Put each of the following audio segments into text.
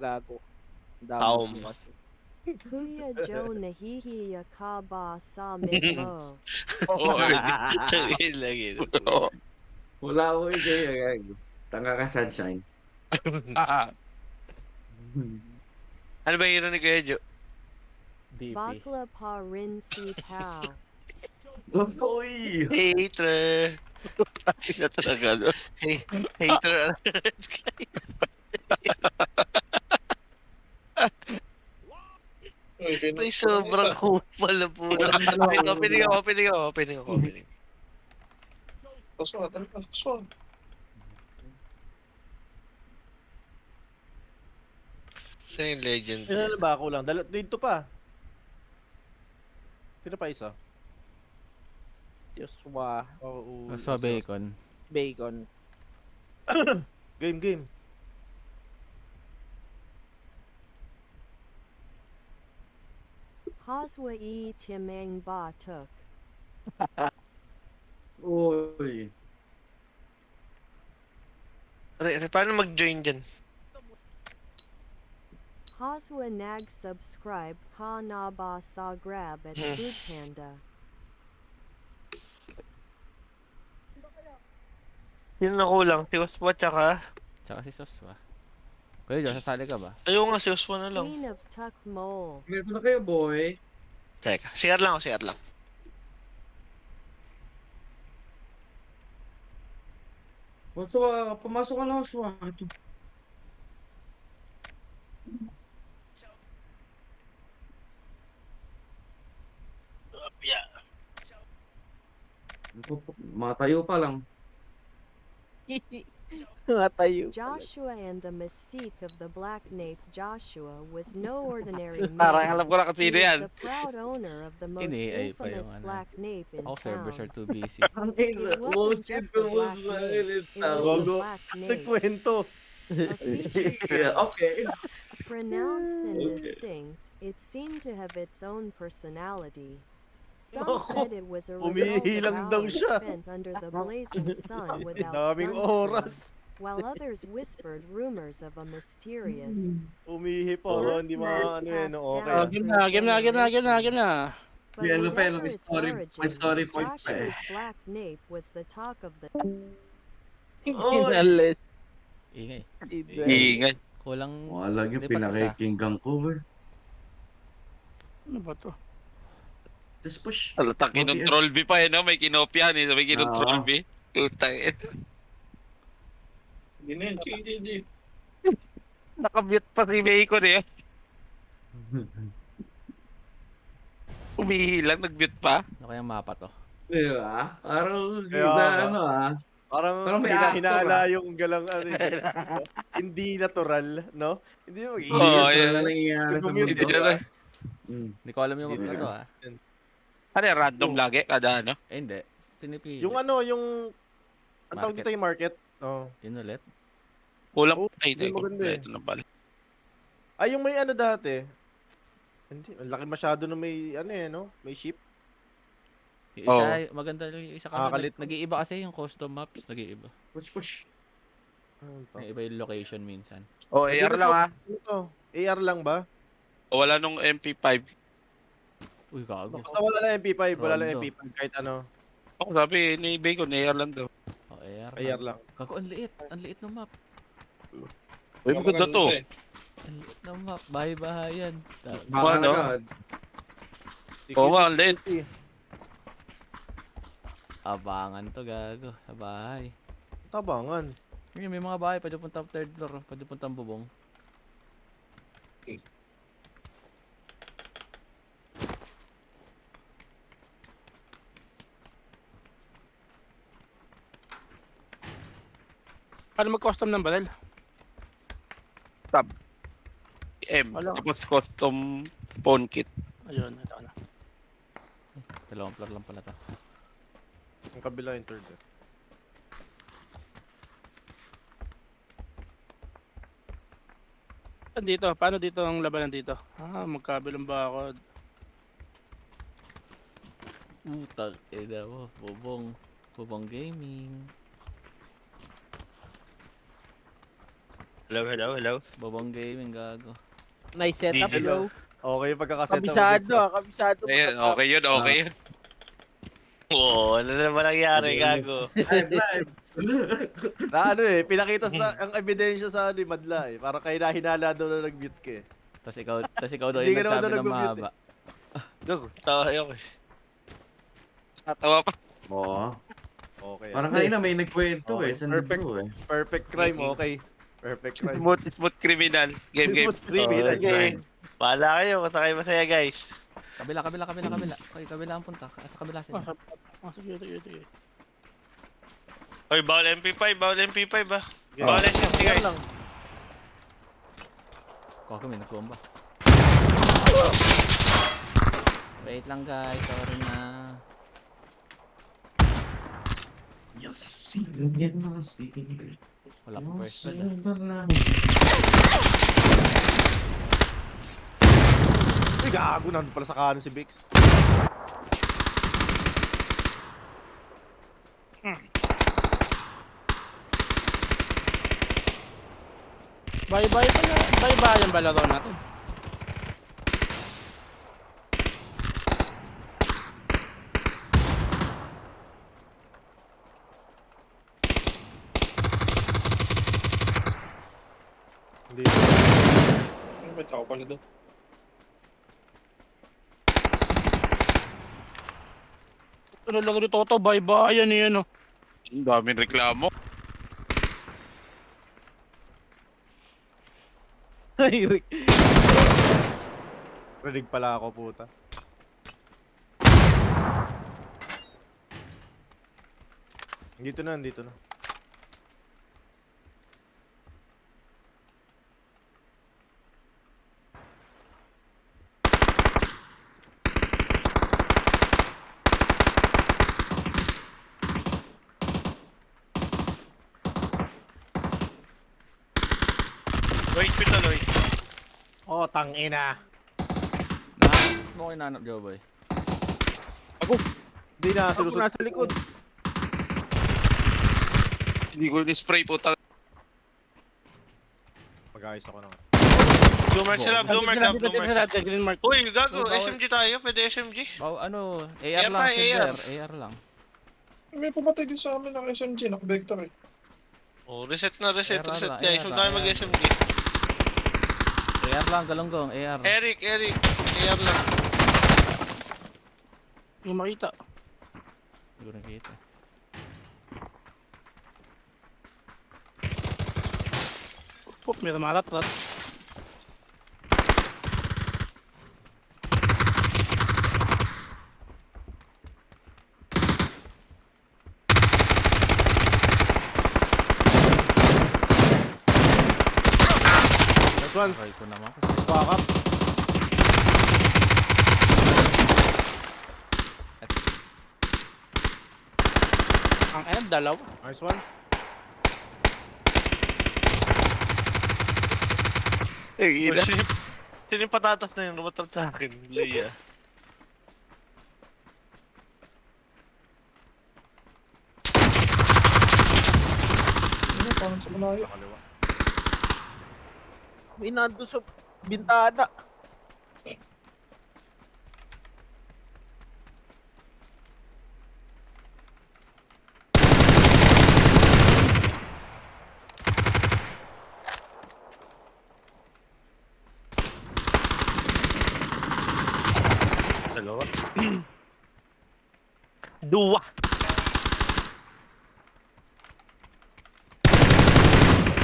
Gago. Ang dami Taom. mo kasi. Kuya Joe nahihiya ka ba sa mic mo? Oo, tangin lang yun. Wala ko kayo. Tanga ka, sunshine. Ano ba yung ni Kuya Jo? DP. Bakla pa rin si Pao. Uy! Hater. Ina talaga, no? Hey, hater. May sobrang kupal na puta. Wait, opening ako. Saan yung legend? Ano ba ako lang? Dito pa. Sino pa isa? Joshua Oo. Sa bacon. Bacon. Game. Haswa e timang batuk. Uy! Paano mag-join dyan? Haswa nag subscribe ka na ba sa Grab at Food Panda. Yun na kulang. Si Oswa tsaka... Tsaka si Soswa. Kuya Jo, sasali ka ba? Ayaw nga, si Oswa na lang. Queen of Tuck Mole. Meron na kayo, boy. Teka, share lang. Oswa, pumasok ka na, Oswa. Ito. Matayo pa lang. Matayo. Joshua and the mystique of the Black Nape Joshua was no ordinary Parang man. alam ko na He kasi was yan. the proud owner of the most Ini-AI pa yung infamous ano. Black Nape in Ako servers are town. too busy. Ang It ina, wasn't most just a black infamous nape. It was tao. the Gogo. Black Sa Nape. kwento. A feature Yeah, so okay. pronounced and Okay. distinct, it seemed to have its own personality. Some Nako, said it was a result of umihilang daw hours siya. spent under the blazing sun without Daming sunscreen, oras. while others whispered rumors of a mysterious Umihi pa. Hindi birthmark ano yan. passed Okay. down Game through na. generations. But May ano pa yun, whatever may its story, may origin, story point pa eh. Joshua's Black Nape was the talk of the Inales. Ingay. Ingay. Kulang... Wala yung Di pa isa. pinakikinggang cover. Ano ba to? Just push. Halatang Okay, kinontrol B pa eh, no? May kinopyahan eh. May kinontrol Oo. B. Utang eh. Nakabit pa si Bacon eh. Umihilang, nag-mute pa. Ano kayang mapa to? Di ba? Parang, Kaya na, nga. ano ah. Parang Parang may actor, hinala ah. yung galang ano. Hindi natural, no? Hindi mo Hindi Oo, yun talaga yeah. nangyayari sa Nag-mute mundo. Hindi na. Hindi ko alam yung map na to ah. Ano yung random lagi? Kada ano? Eh hindi. Pinipili. Yung ano, yung... Ang tawag Market. dito yung market? Oh. Yun ulit. Kulang. Oh, Ay, hindi teko. maganda eh. Ito na pala. Ay, yung may ano dati. Hindi, ang laki masyado na may ano eh, no? May ship. Yung isa, maganda yung isa kasi. Nakakalit. Nag-iiba kasi yung custom maps. Nag-iiba. Push. Ano to? Nag-iba yung location minsan. Oh, AR lang ah. Ano to? AR lang ba? O wala nung MP5. Uy, gago. Basta wala lang MP5, wala lang Rondo. MP5 kahit ano. Ako sabi ni Bacon, AR lang daw. Oh, AR. AR lang. Gago, ang liit. Ang liit ng map. Uy, maganda to. Ang liit ng map. Bahay-bahayan. Baka Ano? agad. Oo nga, ang liit. Abangan to, gago. Sa bahay. Tabangan. Ngayon, may mga bahay. Pwede puntang third floor. Pwede puntang bubong. Paano mag-custom ng barrel? M. Wala. Tapos custom spawn kit. Ayun, ito na. Dalawang floor lang pala to. Ang kabila yung third. Dito, paano dito ang labanan dito? Ah, magkabilang ba ako? Utang ina mo. Bubong. Bubong gaming. Hello. Bobong gaming, gago. Nice setup, Hello. bro. Okay yung pagkakaset Kabisado, kabisado. Ayan, okay yun. Oo, ano naman nangyari, gago? Live. Na ano eh, pinakita sa ang ebidensya sa ano, Madla eh. Parang kaya hinala daw na nag-mute ka eh. Tas ikaw daw Hindi yung ka naman nagsabi daw ng nag-mute mahaba. Dug, tawa ako eh. Natawa pa. Oo. Okay. Parang kanina may nagkwento Okay, eh. Sa perfect. libro eh. Perfect crime, okay. Perfect crime. Smooth criminal. Game. Smooth criminal. Okay. Bahala kayo, masakay masaya guys. Kabila. Okay, kabila ang punta. Sa kabila sila. Sige. Hoy, bawal MP5 ah. Okay. Bawal SMG guys. lang. Kaka may nagkuha ba? Wait lang guys, sorry na. Wala pa first blood ah. Uy, gago, nandun pala sa kanan si Bix. Bye-bye pala. Bye-bye yung balaro natin. Hindi. Ba't ako pala doon? Ano lang rin Toto, bye-bye yan eh, ano. Ang daming reklamo. Ay, Rick. Rinig pala ako, puta. Dito na. Wait, pitaloy. Oh, tangina. Mo ko inanap, Joboy. Hindi na, Ako sinusunod. nasa likod. Hindi ko ni-spray puta. Mag-ayos ako naman. Blue mark sila, blue mark. Green mark. Uy, gago, Bawal. SMG tayo, pwede SMG. Ano, AR AR lang, tayo, silver. AR lang. May pumatay din sa amin ng SMG, naka-vector eh. Oh, reset guys. Huwag tayo AR. mag-SMG. AR lang, galonggong, AR. Eric, AR lang. Yung makita. Hindi ko nakita. Oh, may maratrat. Next one, Try ko naman. back up. Ang dalaw. Nice one. Eh, sino yung patatas na yun? Lumatag sa akin, Leia. Ano, parang sa malayo. Kaliwa. May nando sa bintana. Dalawa. Dua.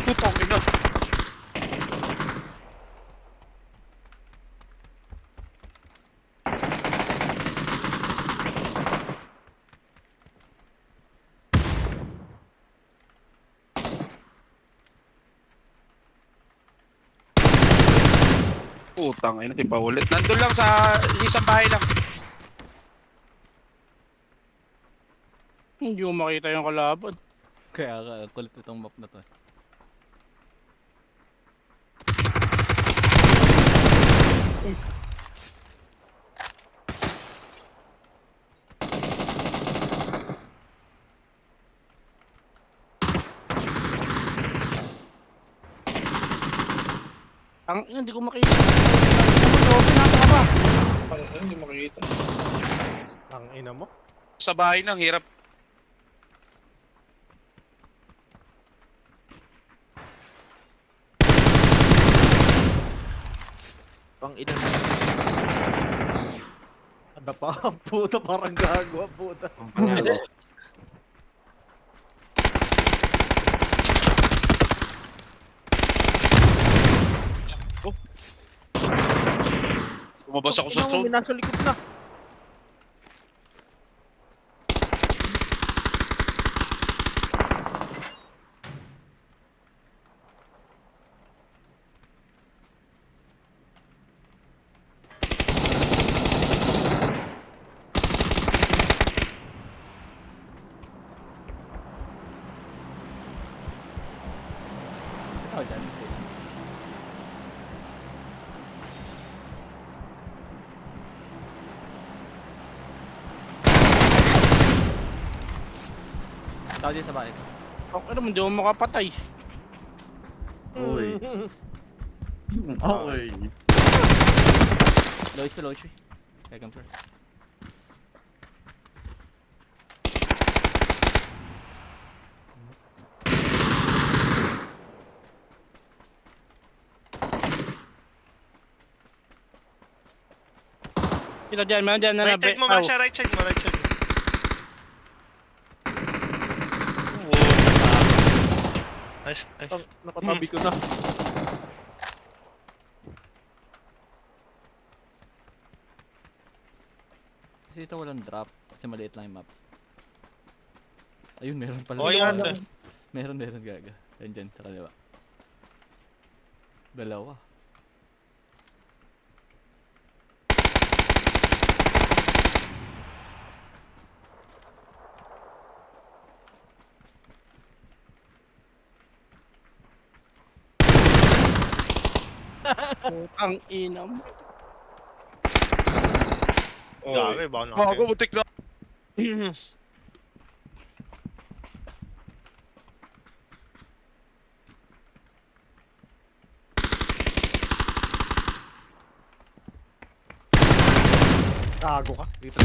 Putang ina. Putang ina, di pa ulit. Nandun lang sa isang bahay lang. Hindi mo makita yung kalaban. Kaya kulit itong map na to. Hindi ko makita. Pinata ka ba? Hindi makikita. Ang ina mo. Sa bahay na, ang hirap. Pang ina. Ano pa? Puta, parang gago. Puta. Lumabas ako sa Ina mo, stone. nasa likod na. Ikaw dyan. Tao din sa bahay. Okay naman, di ako makapatay. Uy. Okay. Low HP, low HP. Second floor. Sino dyan, man dyan na Right side mo, Masha. Right side mo, right side mo. Oo, nice. Nice. Nakatabi ko na. Kasi ito walang drop. Kasi maliit lang yung map. Ayun, meron pala. Oh, yan. Meron gaga. Ayun dyan, sa kaliwa. Dalawa. Ang ina mo. Grabe, baka nakakaya. Ako, butik na. Gago ka. Dito.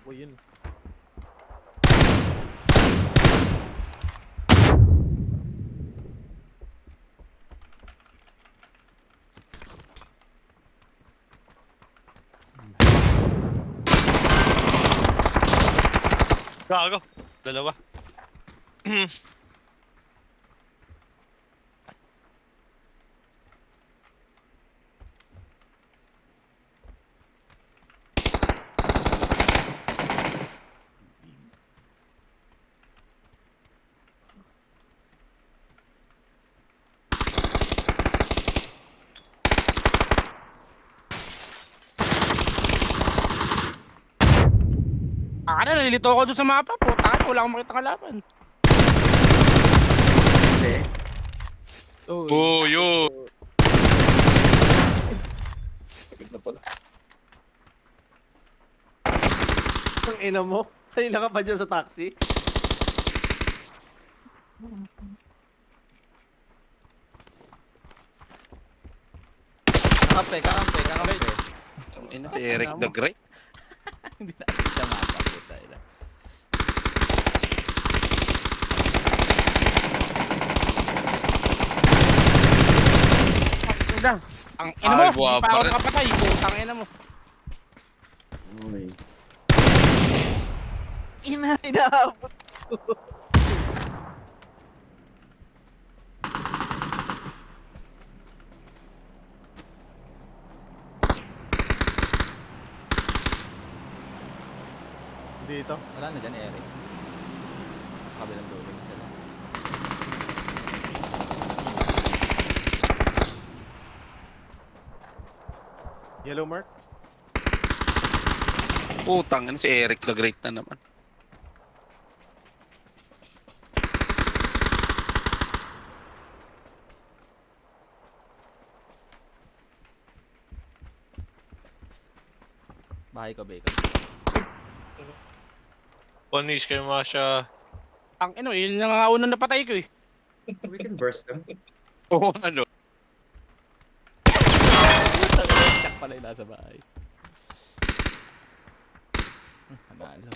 Ako yun. Gago. Dalawa. Nalilito ako dun sa mapa. Puta ka, wala akong makita kalaban. Oh, yo. Sakit na pala. Ang ina mo. Kanina ka pa dyan sa taxi. Kakampe. Ang ina, si Eric the Great. Hindi na siya mapa. Puta ina. Ang ina mo, Ay, hindi buwa pa ako pa rin. nakapatay. Putang ina mo. Okay. Inaabot. Dito. Wala na dyan, Eric. Sa kabilang dulo na sila. Yellow mark. Putang, si Eric the Great na naman. Bahay ko, bacon. Panis kayo Masha. Ang ino, yun yung nga unang napatay ko eh. We can burst them. Oo, ano? Check pala yung nasa bahay. Hanalo.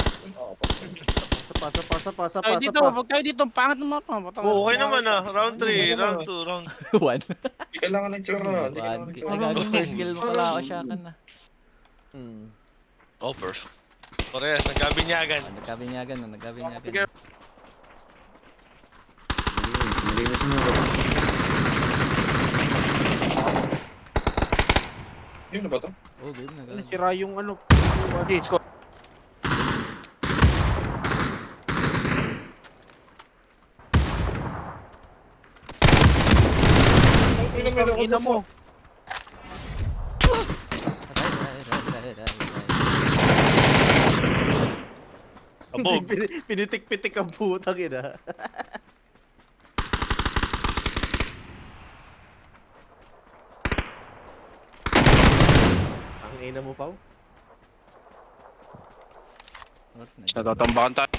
Pasa Tayo dito, pa. wag tayo dito, ang pangit ng mapa. Okay naman ah. Round 3, round 2, round One. Hindi kailangan ng tsura. Hindi kailangan One. ng tsura. Nagagawin first kill mo pala ako siya na. Oh, first. Parehas, nagkabinyagan. Nagkabinyagan na, nagkabinyagan. Malinis mo ba? Yun na ba to? Oh, game na, game. Nasira yung ano. Ang ina mo. Ang ina mo. Abog. Pinitik-pitik ang putang ina. Ang ina mo, Pao? Natatambakan tayo.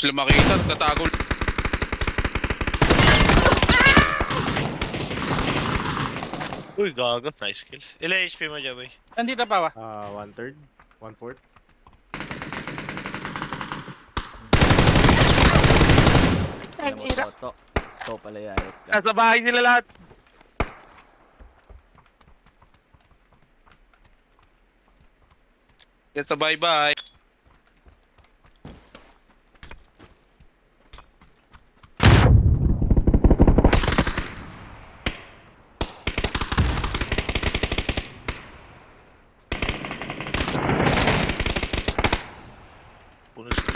Sila makita, nagtatago. Uy, gago. Nice kill. Ilan HP mo dyan, boy? Nandito pa ba? 1/3? 1/4? Alam mo, to. To pala yung ayot ka. Nasa bahay sila lahat. Ito, bye-bye. Puno sa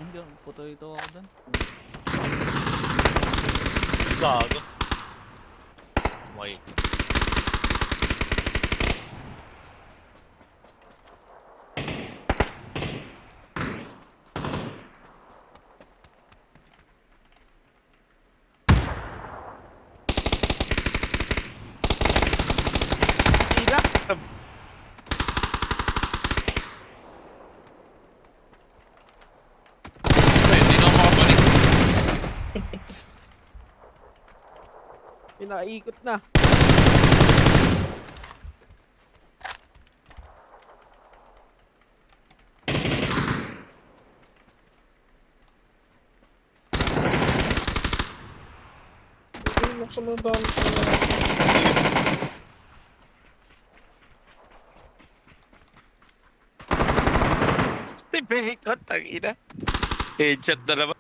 Hindi, puto ito ako doon. gago. May. Hindi na ako makabalik. Pinaikot na. Ay, buksan mo ang dami. Si Bacon, tangina. Headshot na naman.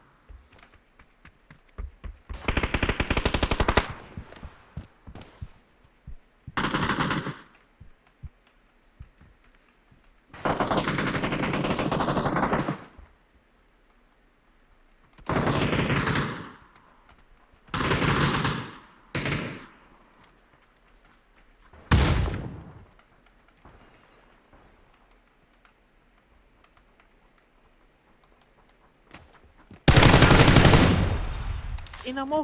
Ina mo.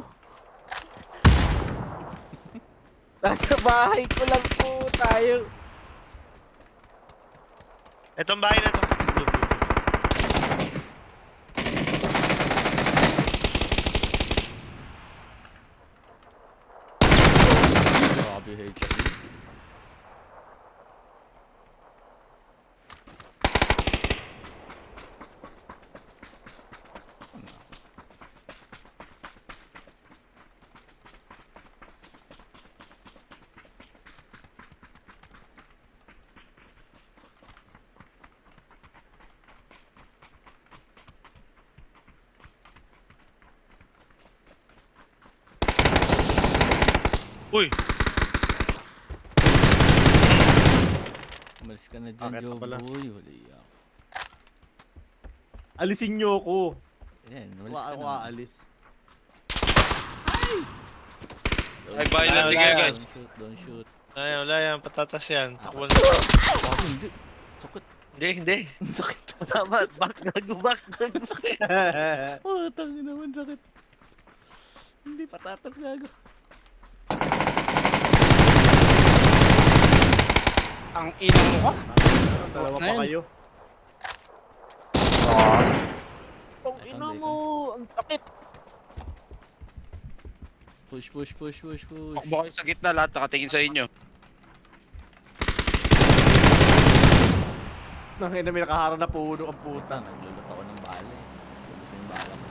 Nasa bahay ko lang po tayo. Itong bahay na to. Grabe headshot. Uy! Umalis ka na dyan, Bakit Joe pala? boy. Wala yan. Alisin nyo ko. Ayan, umalis Ako ka ako na. aalis. Ay, bahay lang bigay, guys. Don't shoot, don't shoot. Wala yan. Patatas yan. Takbo na. Oh, hindi. Sakit. Hindi. Sakit. Tama. Back. Oh, tangin naman, sakit. Hindi patatas gago. Ang inang mo ka. Dalawa pa Ngayon. kayo. Tong ina mo, ang sakit. Push. Takbo kayo sa gitna, lahat nakatingin sa inyo. Nangina may nakaharang na puno ang puta. Naglulot ako ng bala eh. Gusto yung bala ko.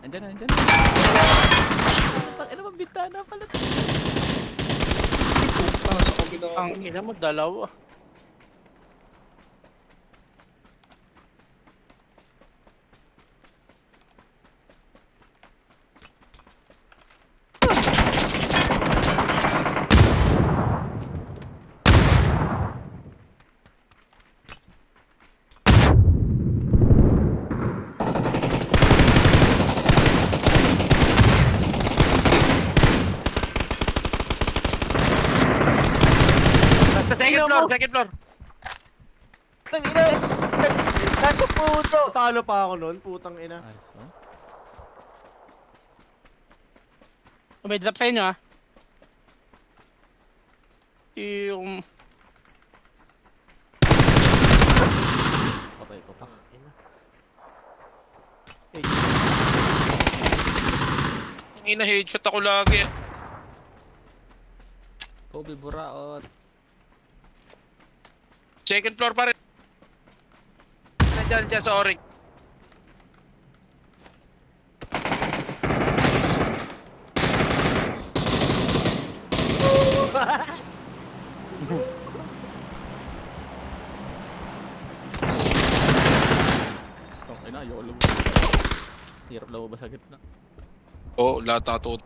Andyan na. Ano bang bintana pala? Sa kabila. Ang ina mo, dalawa. Sa second floor. Tang ina. Nasa puto. Talo pa ako nun, putang ina. Ayos oh. May drop sa inyo, ah. Yung... Patay ko pa. Ang ina, headshot ako lagi. Kobe Buraot. Second floor pa rin. Nandiyan sa orange. Okay na, ayoko lumabas. Hirap lumabas sa gitna. Oo, lahat nakatuot.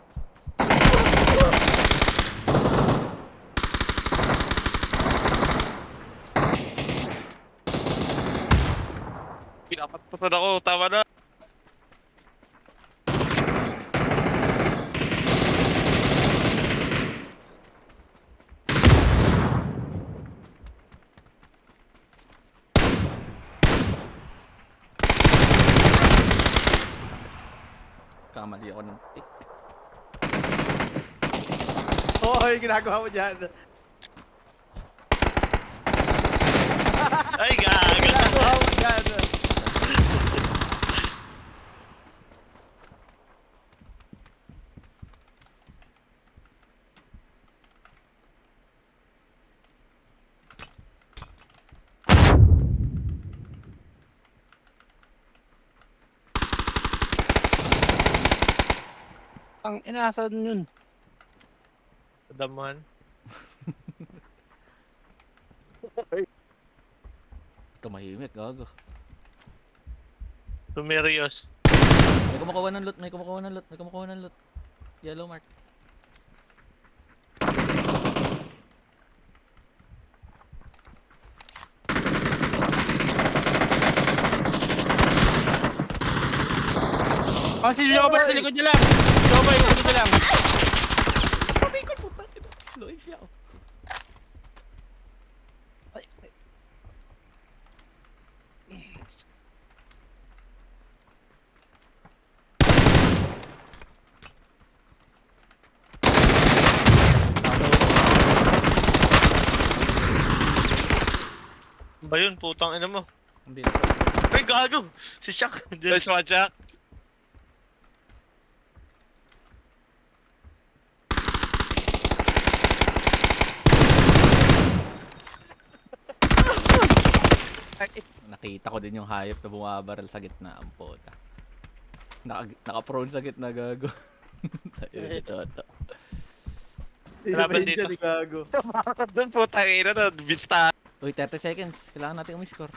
Pinapatutan ako. Tama na. Kamali ako ng tick. Hoy, ginagawa mo dyan. Ay, gaga. Ginagawa mo dyan. Ang inaasan yun. Daman. Tumahimik, gago. Tumerios. May kumukuha ng loot. Yellow mark. Oh, si Joba sa likod niya lang. Joba sa likod niya lang. Loy siya. Ba yun? Putang ina mo. Hindi. Ay, gago. Si Shaq. Diyan si Shaq. Nakita ko din yung hayop na bumabaril sa gitna ang puta. Naka-prone sa gitna, gago. Ayun, ito. Laban Isa dito. dyan, gago. Doon putang ina na. Bista. Uy, 30 seconds. Kailangan natin umiscore.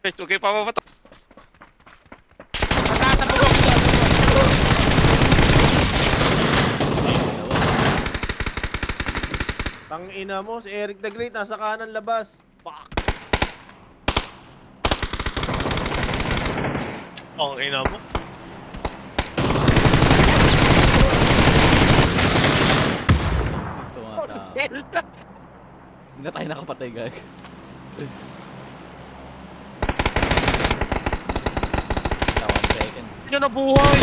Okay pa mapato. ina mo, si Eric the Great nasa kanan labas. Fuck. Ang ina mo. Ito mga tao. Hindi na tayo nakapatay, gag. Wala, 1 second. Hindi na buhay!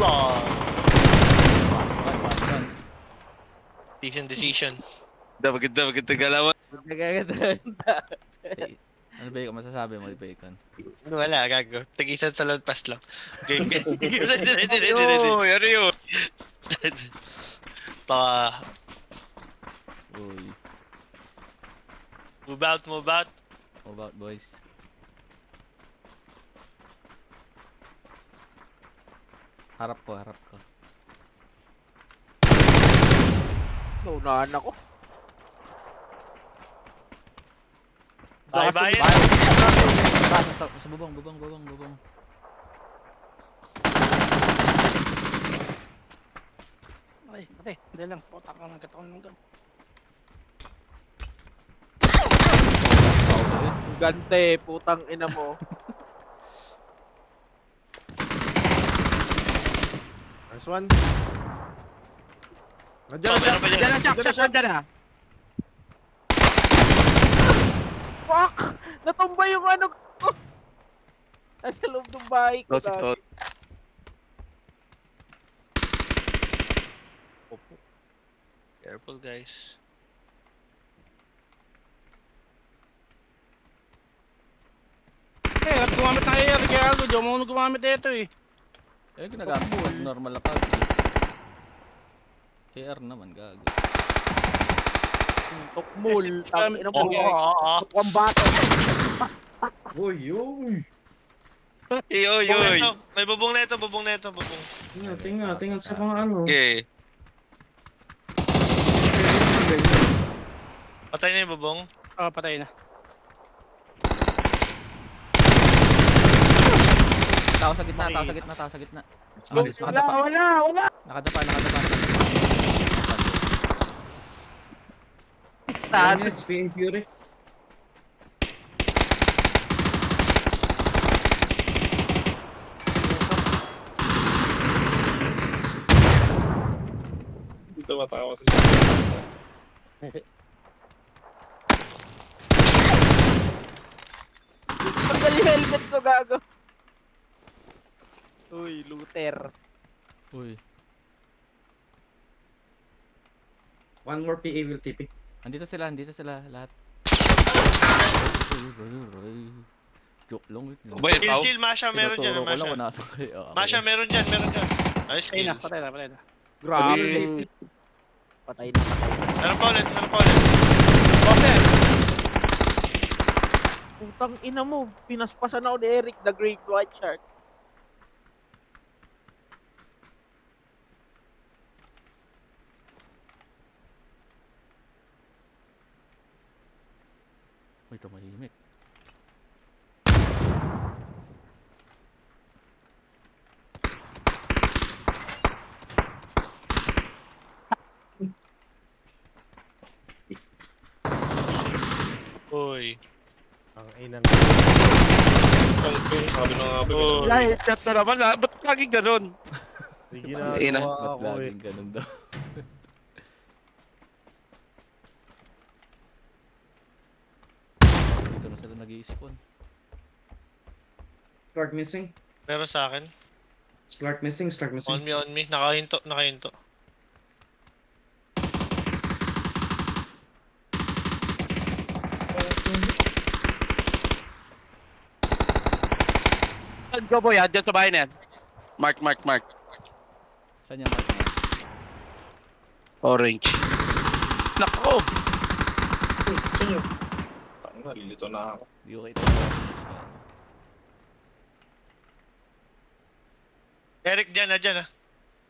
One. Decision. Maganda galawan. Eh, ano ba yung masasabi mo, Bacon? Wala, gago. Tagisan sa load pass lang. Game. Ano yun? Pa. Uy, Move out. how about boys? Harap ko. Naunahan ako. Bye-bye. Sa bubong. Ay, pare, hindi lang. Putak ka ng katawan ng gun. Gante, putang ina mo. Nice one. So, meron pa dyan. Diyan na, Shaq, dyan na. Fuck! Natumba yung ano ko. Nasa loob ng bahay ko. Ito. Careful, guys. Eh, at gumamit ng AR, kaya ako, di mo gumamit ito eh. Eh, ginagamit ko pag normal na pag. AR naman, gago. Tukmul. Tang ina mo. Oo. Tukwang bata. Uy, uy. Yoy. May bubong na ito. Tingnan sa mga ano. Okay. Patay na yung bubong. Ah, patay na. Tao sa gitna. Wala. Nakadapa. Yan, it's being Fury. Dito matawa sa Tanggal yung helmet ko, gago. Uy, looter. Uy, One more PA will TP. andito sila lahat. Joke lang. Chill, Masha, meron dyan. Masha, meron dyan. Ayos, Patay na, kill. patay na. Grabe. Patay na. Meron pa ulit. Putang ina mo. Pinaspasan ako ni Eric the Great White Shark. Uy, tumahimik. Uy. Ang inang. Sabi na nga ba, Oh. Ay, chat na naman ha. Ba't laging ganun? May Ina. ginagawa Ba't ako eh. laging ganun daw? Dito na sila nag-i-spawn. Start missing. Meron sa akin. Start missing. On me. Nakahinto. Go boy ha, dyan sa bahay na yan. Mark. Saan yung mark na yan? Orange. Nako! Sino? Nalilito na ako. Di ko kita. Eric, dyan.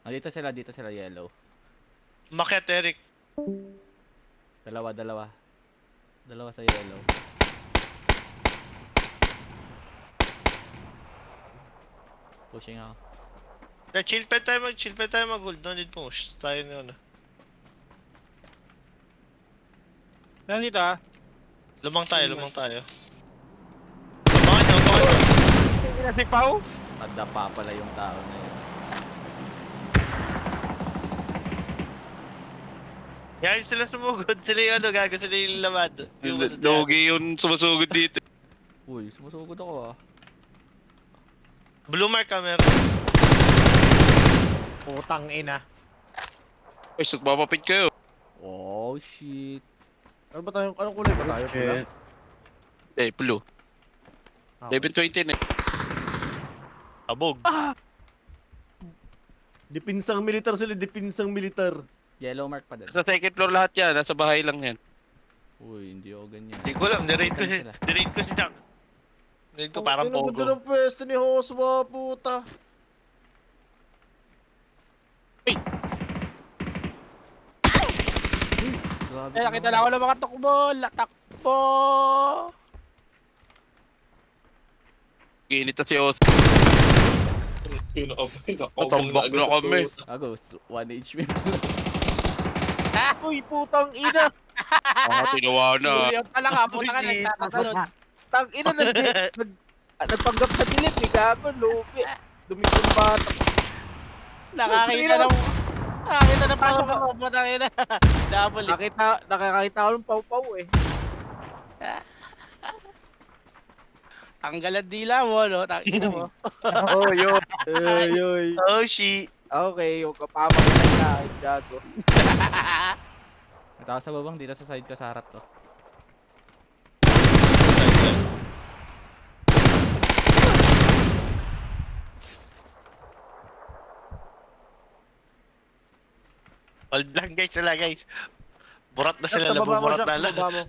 Dito sila yellow. Maket, Eric. Dalawa sa yellow. Pushing ako. Chill pa tayo mag-hold. No need push. Tayo na ano. Nandito ah. Lumang tayo. Lumangan nyo. Hindi si Pao. Nadapa pala yung tao na yun. Yan sila sumugod. Sila yung ano, gago sila yung lamad. Dogi yun sumusugod dito. Uy, sumusugod ako ah. Blue mark ka meron. Putang ina. Ay, nagpapapit kayo. Oh shit. Ano ba tayo? Anong kulay ba tayo? Pula? Shit. Eh, blue. Ah. 11:20 na. Abog. Depinsang militar sila, depinsang militar. Yellow mark pa din. Sa second floor lahat yan. Nasa bahay lang yan. Uy, hindi ako ganyan. Hindi ko alam, dirate ko Sila. si Jack. Dirate ko parang Ang ganda pogo. ng pwesto ni Hoswa, puta. Grabe Eh, nakita na ako ng mga takbo. Latakbo. Ginit na si Os. Natambak na kami. Ako, 1 HP. Uy, putang ina. Tinawa na. Uy, pala ka. Puta ka nagtatatalon. Tang ina nagpanggap sa dilim ni gago, lupi. Dumikong bata. Nakakita ng... Nakakita ng pasok ako. Puta ka na. Double it. Nakakita ko ng pau-pau eh. Tanggalan dila mo, no? Tangina mo. Oh, yun. Yoy. Oh, shit. Okay, yung kapamang na sa gago. Ito ako sa babang dito sa side ko sa harap ko. Hold lang guys, wala guys. Burat na sila, Sa baba mo, nabuburat Jack, na sa lang. baba mo.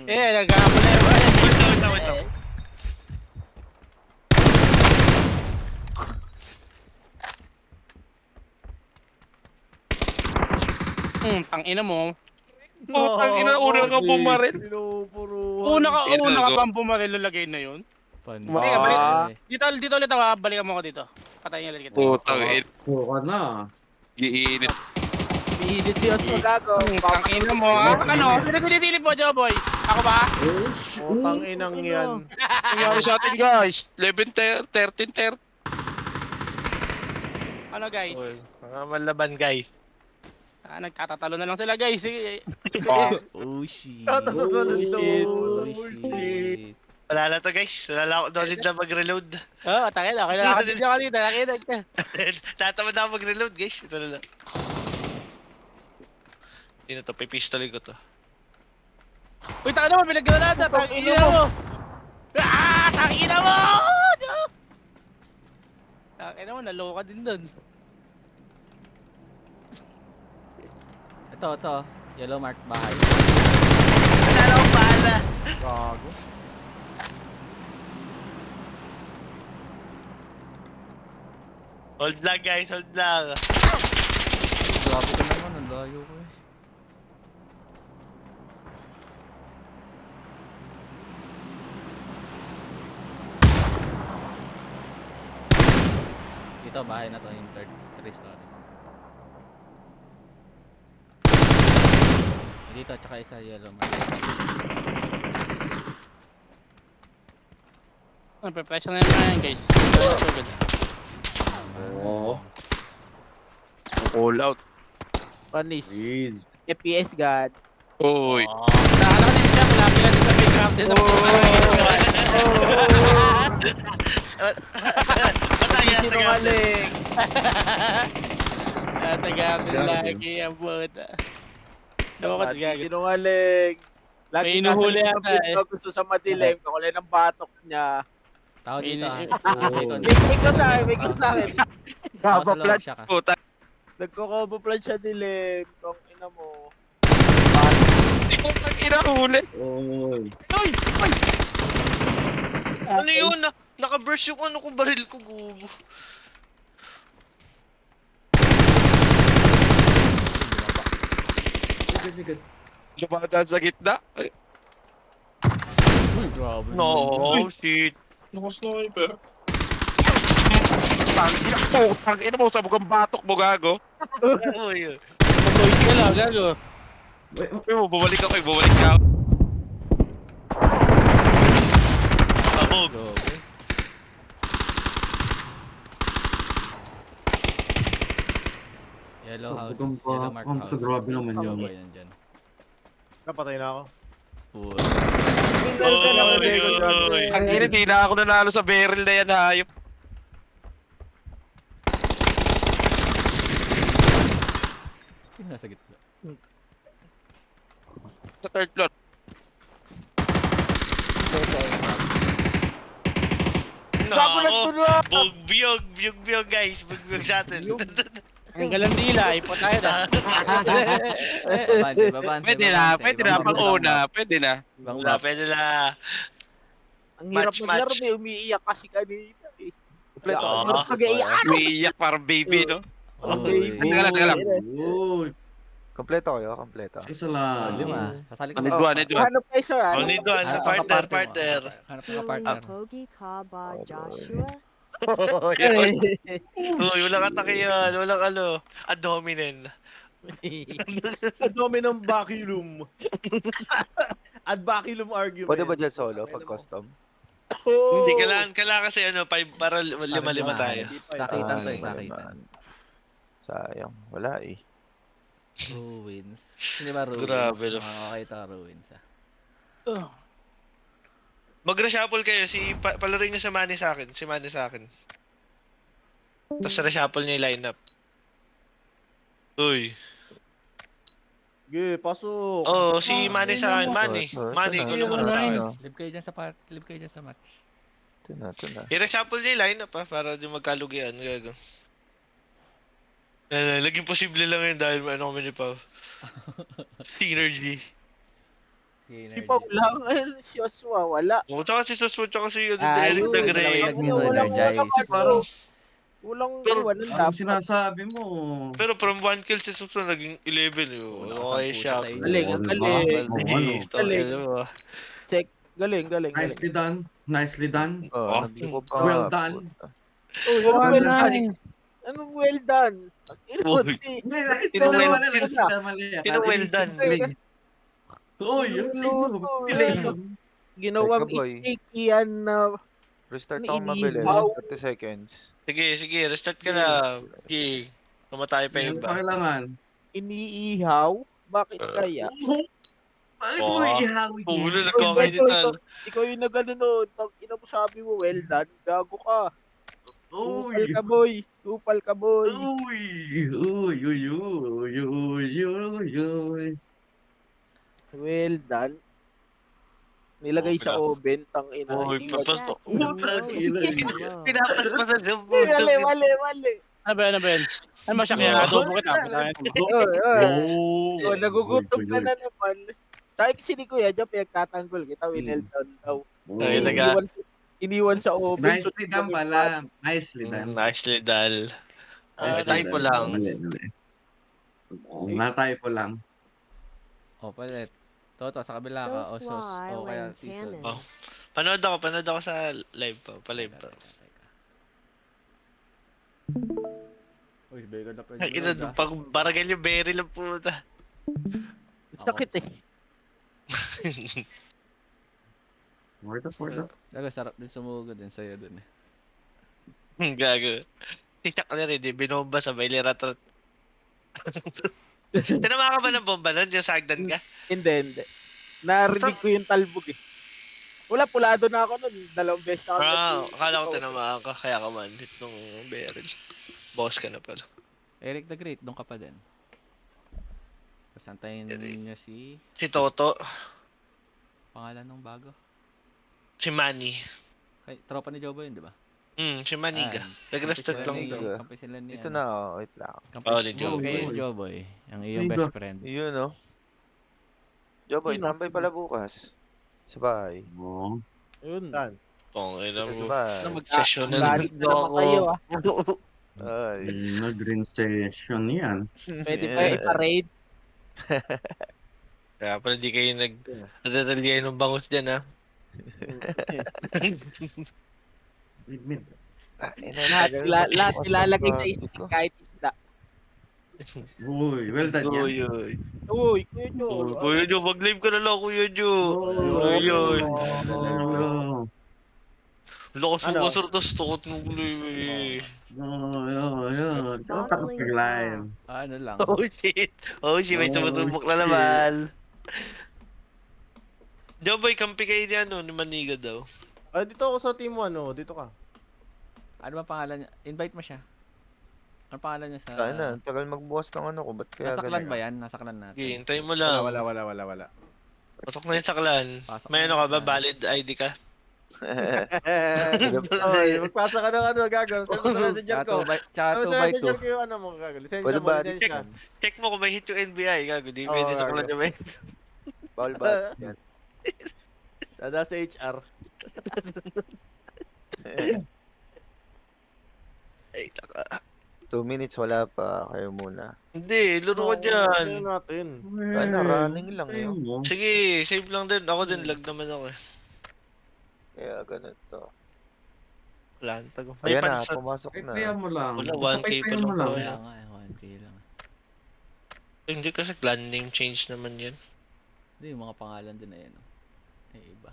Nagkakamali ako. Wait lang. Tangina mo. Putang ina, una nga bumaril. Una ka Ito, bang bumaril lagay na yun? Fun. Teka, balik. Dito ulit ako, balikan mo ko dito. Patayin niya ulit kita. Putang ina. Buka na. Giinit. Pilit si Osmo gago. Tangina mo. Ano? Sinisilip mo, Joboy? Ako ba? Oh, shit. Putang inang yan. Nangyari sa atin guys. 11:13:30. Ano guys? Mga malaban guys. Nagtatatalo na lang sila guys. Sige. Oh shit. Tatatalo Oh, daw. Oh shit. Wala na to guys. Wala na ako knowledge na mag-reload. Oo, tangin na. Kailangan din ako dito. Nakinig ka. Tatamad na ako mag-reload guys. Ito na lang. Sino to? Pipistol ko to. Uy, tangin mo. Pinag-granada. Tangina mo. Tangina mo. Tangina mo. Naloka din dun. Ito. Yellow mark bahay. Wala akong bahala. Gago. Hold lang guys, hold lang. Grabe ka naman. Ang layo ko eh. Dito, bahay na to. Yung third 3 story. Dito, tsaka isa yellow mark. Preparation na yan guys. So good. Oo. All out. Panis. Please. FPS god. Uy. Nakala ko din siya. Malaki na din sa background din. Sinungaling. Tagamin lagi ang puta. Dapat gagawin. Sinungaling. Lagi May inuhuli nasa ata, likod ko, gusto sa madilim. Kakulay ng batok niya. Tao dito ah. Ini- Make ko sa akin, make ko sa akin. Tao sa loob siya ka. Puta. Nagko-combo plan siya dilim. Tong ina mo. Putang ina huli. Oy. Ano yun? Naka-burst yung ano kong baril ko, gubo. Sigad. Dumadaan sa gitna. Ay, Uy, grabe. No, shit. Naka-sniper. Putang ina mo sa bugang batok mo gago. Uy, Tuloy ka lang, gago. Wait, Bumalik ako, bumalik ka. Sabog. Go, Yellow house. Yellow mark house. Grabe naman Jowa yun. boy nandyan. Napatay na ako. Uy. Tingnan ka na ako Oy. Ang ina, di na ako nanalo sa barrel na yan, hayop. Sino nasa gitna? Sa third floor. Gago na Nako. tulo! Bug-biyog guys. Bug-biyog sa atin. Ang galandila, ipot tayo na. Babanse. Pwede na, pang una, pwede na. Ibang Wala, map. pwede na. Ang hirap Match, maglaro, match. may umiiyak kasi kanina eh. Kompleto. Oo. Ang hirap mag-iiyak. Umiiyak parang baby, no? Uy. Teka lang. Uy, Kompleto kayo, kompleto. isa Oh, lang. 5. Sasali ka Need ba? one. Hanap kayo sa Oh, ano? need one. Hanap ka Partner, mo. partner. Hanap ka Feeling partner. Pogi Kaba Joshua? Uy, walang atake yan. Walang dominant. Dominant baculum. Ad baculum argument. Pwede ba dyan solo pag custom? Oh! Hindi, kailangan kasi 5 para 5 tayo. Sakitan to eh, Ay, sakitan. Sayang, wala eh. Ruins. Sino ba Ruins? Grabe, no? Makakita Ruins ah. Mag-reshuffle kayo. Palaro niyo si Manny sa akin. Si Manny sa akin. Tapos reshuffle niya yung lineup. Uy. Sige, pasok. Oh, si Manny sa akin. Manny. Ito Manny, na, gulo mo ito na sa na, akin. ito na. Live kayo dyan sa match. Ito na. I-reshuffle niya yung lineup para di magkalugian. Gago. Laging posible lang yun dahil ano kami ni Pao. Synergy. Si Pao lang, ayun, si Joshua, wala. O, tsaka si Suswo, tsaka si Ayun, Derek the Grey. dalawang ni Synergize. Parang, Walang Pero- iwan ng Ang dapat. sinasabi mo. Pero from 1 kill si Suswo naging 11 yun. Okay siya. Galing, ang galing. Galing. Galing. Nicely done. Nicely done. Oh, nandikop ka Well nga, done. puta. Oh, well Well done. Anong well done? Uy. Nicely done. Wala lang sila mali. Well done. Uy, yung siguro. Ginawang Teka, boy. i-fake yan na Restart Ano, ako mabilis, iniihaw? 30 seconds. Sige, restart ka na. Sige. Tumatay pa yung Ano iba. pa kailangan? iniihaw. Bakit kaya? Bakit mo Oh. ihawig Ulo, yun? nagkakainitan. Ikaw yung nag-ano nun. Ina mo sabi mo, well done. Gago ka. Kupal Uy. ka, boy. Kupal ka, boy. Uy. Uy. Well done. Nilagay sa oven, tang ina. Uy, See papas that to. in Putang ina. low. Pinapaspasan ng puso. Mali. Ano ba yan? Ano ba siya kaya? Adobo kita. Patayin mo. Oh, nagugutom ka na naman. Sabi kasi ni Kuya, dyan pinagtatanggol kita, winel down daw. Ay, naga. Iniwan sa oven. Nicely done pala. Nicely done. Nicely done. Nicely Typo done. lang. Mali. Na-typo lang. O, palit. Toto, sa kabila ka. O, So sos. Swa O, kaya Island season. Cannon. Oh. Panood ako sa live pa. Pa-live pa. Uy, bacon na pwede. Ang ina, pag barangay yung berry lang puta. Sakit eh. Word up. Dago, sarap din sumugod din sa'yo dun eh. Gago. TikTok na rin, binomba sa Baileratot. Tinama ka ba ng bomba nun? Yung sagdan ka? Hindi. Narinig ko yung talbog eh. Wala, pulado na ako nun. 2 beses na ako. Akala ko tinamaan ka, kaya ka manhit nung barrel. Boss ka na pala. Eric the Great, doon ka pa din. Kasantayin niya si... Si Toto, Pangalan nung bago. si Manny. Kay, tropa ni Jobo yun, di ba? Si Maniga. Nag-restart lang ni- daw. Kampi sila ni... Ito na, oh, wait lang. Oh, ni Jobo. Kay Joboy. Ang iyong Ay, best friend. Yun, oh. Joboy, tambay pala bukas. Sa bahay. Oo. Yun. Pong, ina Sa mo. bahay. Session na Galit na naman kayo ah. Ay. Nag-green session yan. Pwede pa ipa-raid. Kaya pala di kayo nag-nadadalian ng bangus dyan, ha? Mid. Ah, ina, Lahat tagal lahat mo. ilalagay sa Mas isip ko. kahit isda. Uy, well done yan. Uy, uy. Uy, Kuya Uy, Joe. Kuya Jo, mag-live ka na lang, Kuya Jo. Uy, Uy. Hello. Lakas mo Ano? masar, tas tukot mo live eh. Yun. Takot pag-live. Ano lang. Oh shit. Oh shit, may Oh, tumutubok na shit. naman. Joboy, kampi kayo niya, no? Ni Maniga daw. Ah, dito ako sa team 1, oh. Dito ka. Ano ba pangalan niya? Invite mo siya. Ano pangalan niya sa... Kaya na, ang tagal magbukas ng ano ko. Ba't kaya Nasa clan ganun? ba yan? Nasa clan natin. Okay, hintayin mo lang. Wala. Pasok na yun sa clan. Pasok May na ano ka yun ba? sa- Valid ID ka? Oy, magpasa ka ng ano, gago. Send mo sa messenger Tsaka ko. 2x2. Tsaka Send mo sa 2x2. messenger ko yung ano mo, gago. Lisensya Pwede mo, ba? lisensya. Check mo kung may hit yung NBI. Gago, di Oo, pwede sa gago. clan niya may. Bawal ba? Yan. Dada sa HR. Ay, taka. 2 minutes, wala pa. Kayo muna. Hindi, laro ka dyan. Ano natin? Kaya na, running lang yun. Sige, save lang din. Ako din, lag naman ako eh. Kaya ganun to. Wala, tago. May Ayan na, pansa. pumasok Ay, na. kaya mo lang. Wala, Basta 1K pa kaya mo lang lang. to. Kaya nga, 1k lang. Hindi kasi clan name change naman yan. Hindi, yung mga pangalan din na yan. Oh. Ay, iba.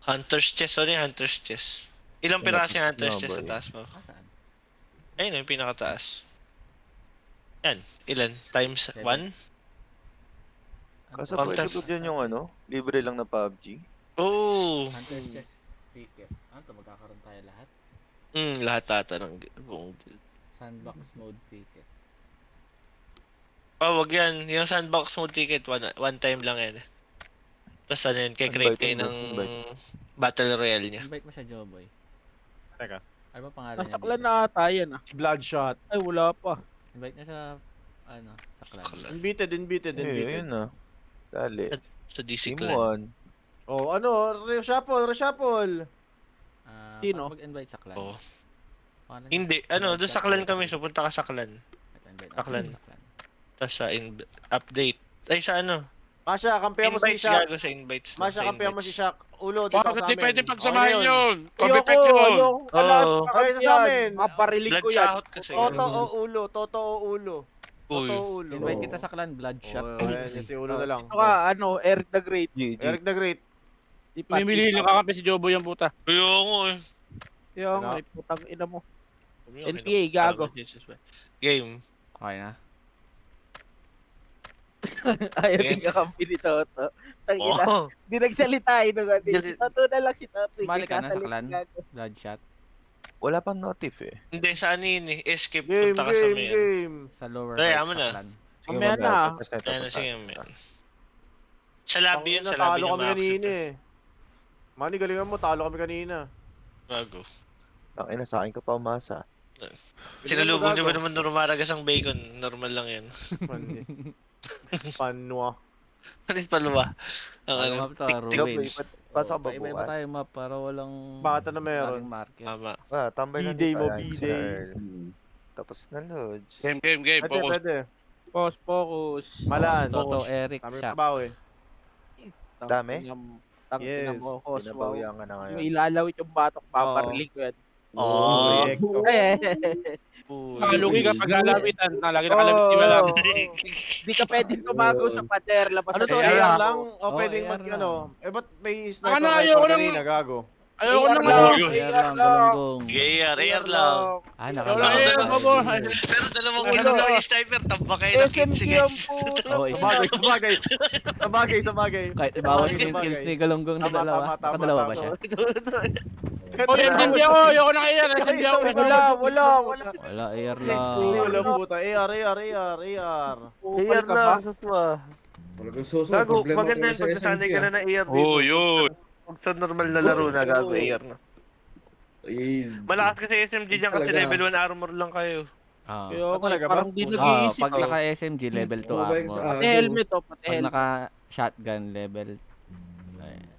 Hunter's chest, ano yung Hunter's chest? Ilang piraso yung Hunter's No, chest sa boy. taas mo? Saan? Ayun, yung pinakataas. Yan, ilan? Times Seven. 1? Kaso Counter. pwede ko dyan yung ano, libre lang na PUBG. Oo! Hunter's Chest Ticket. Ano to? Magkakaroon tayo lahat? Lahat ata ng buong guild. Sandbox mode ticket. Oh, wag yan. Yung sandbox mode ticket, one time lang yan. Tapos ano yun, kay create kayo ng battle royale niya. Invite mo siya, Joboy. Teka. Ano ba pangalan Nasa niya? clan dito? na ata yan ah. Bloodshot. Ay, wala pa. Invite niya sa... Ano? Sa clan. Clan. Invited. Eh, yun na. Dali. Sa DC Team clan. 1. Oh, ano? Reshuffle. Sino? Mag-invite sa clan. Oo. Pangalan niya? Hindi, ano, doon sa clan kami. So, punta ka sa clan. Invite sa clan. Sa clan. Tapos sa update. Ay, sa ano? Masha, kampihan mo si Invites, Shaq. gago sa invites. lang, Masha, sa kampihan mo si invites. Shaq. Ulo, dito ka Bakit sa di amin. pwede pagsamahin Okay na yun? Ayoko, Pag-effect yun. ayoko. Wala, Oo. Okay, sa amin. Maparilig ko Blood yan. shot kasi. Totoo ulo. Totoo ulo. Uy. Totoo ulo. Invite kita sa clan, Bloodshot. Oh, ayan, yung si ulo na lang. Ito ka, ano, Eric the Great. GG. Eric the Great. Di pa. Mimili lang kakampi si Jobo yung puta. Ayoko eh. Yung, Ano? ay, putang ina mo. Okay, NPA, gago. Game. Okay na. Ay, Eric kakampi ni Toto. Tangina. Oh. Di nagsalita eh. Nung ano, si Toto na lang si Toto. Sumali ka na sa Nagkasalit clan? gago. Bloodshot. Wala pang notif eh. Hindi, saan yun eh? Escape, Game, punta ka sa main. game. Sa lower Ay, right amo sa na. clan. Sige, Mamaya mamaya, na. tapos na ito, Ayan, tapos sige, na. man. Sa lobby yun, sa lobby Talo niya kami kanina eh. Manny, galingan mo. Talo kami kanina. Bago. Tangina, sa akin ka pa umasa. Sinalubong niyo ba gago? naman na rumaragas ang bacon? Normal lang yan. Panwa. Ano yung paluwa? Ang Ano ano? map to? Ikaw, Revenge. pasok ka ba Iba-iba bukas? tayo map para walang... Bakit na meron? laging market. Tama. Ah, tambay lang B-day din mo, tayo, B-day. Sir Earl. Tapos na, Lods. Game, Pwede, focus. pwede. Focus. Malaan. Toto, Eric, Kami Shaq. trabaho eh. Dami? Tangina Yes. mo, Cos. Wow. Pinabawian ka na Yung ngayon. ilalawit yung batok, paparilig ko yan. Oh. Proyekto. Nakalugi ka pag lalawitan. Lagi nakalawit di ba lang? Di ka pwedeng tumago sa pader, labas Ano sa to, kaya. AR lang? O Oh, pwedeng AR mag, lang. ano? Eh, ba't may Ano, sniper ayoko rifle ng- kanina, gago? Ayoko AR naman. lang. AR lang, lang. galunggong. AR lang. Ah, Ayoko lang, AR, Bobo. Pero dalawang Ulo. ulo na yung sniper, tamba kayo ng SMG 15 ang guys. puto. Oh, isa. Sabagay. Kahit ibawas Sabagay, yung kills sabagay. ni Galunggong na Tama, dalawa. tama, tama, Nakadalawa ba tama. siya? Oh, SMG ako. Ayoko na kaya. SMG ako. Wala. Wala, AR lang. Wala puta, AR. Kupal ka ba? Talagang suso. Gago, Problema maganda ko yun sa pag nasanay SMG ka na ah. na AR dito. Oh, yun. Pag sa normal na laro na gago AR na. Malakas kasi SMG dyan kasi Talaga. level 1 armor lang kayo. Ah. Kaya talaga ba? parang di Ah, nag-iisip. pag naka SMG level 2 Mabay ka sa armor. Pati helmet oh, pati Pag helmet. naka shotgun level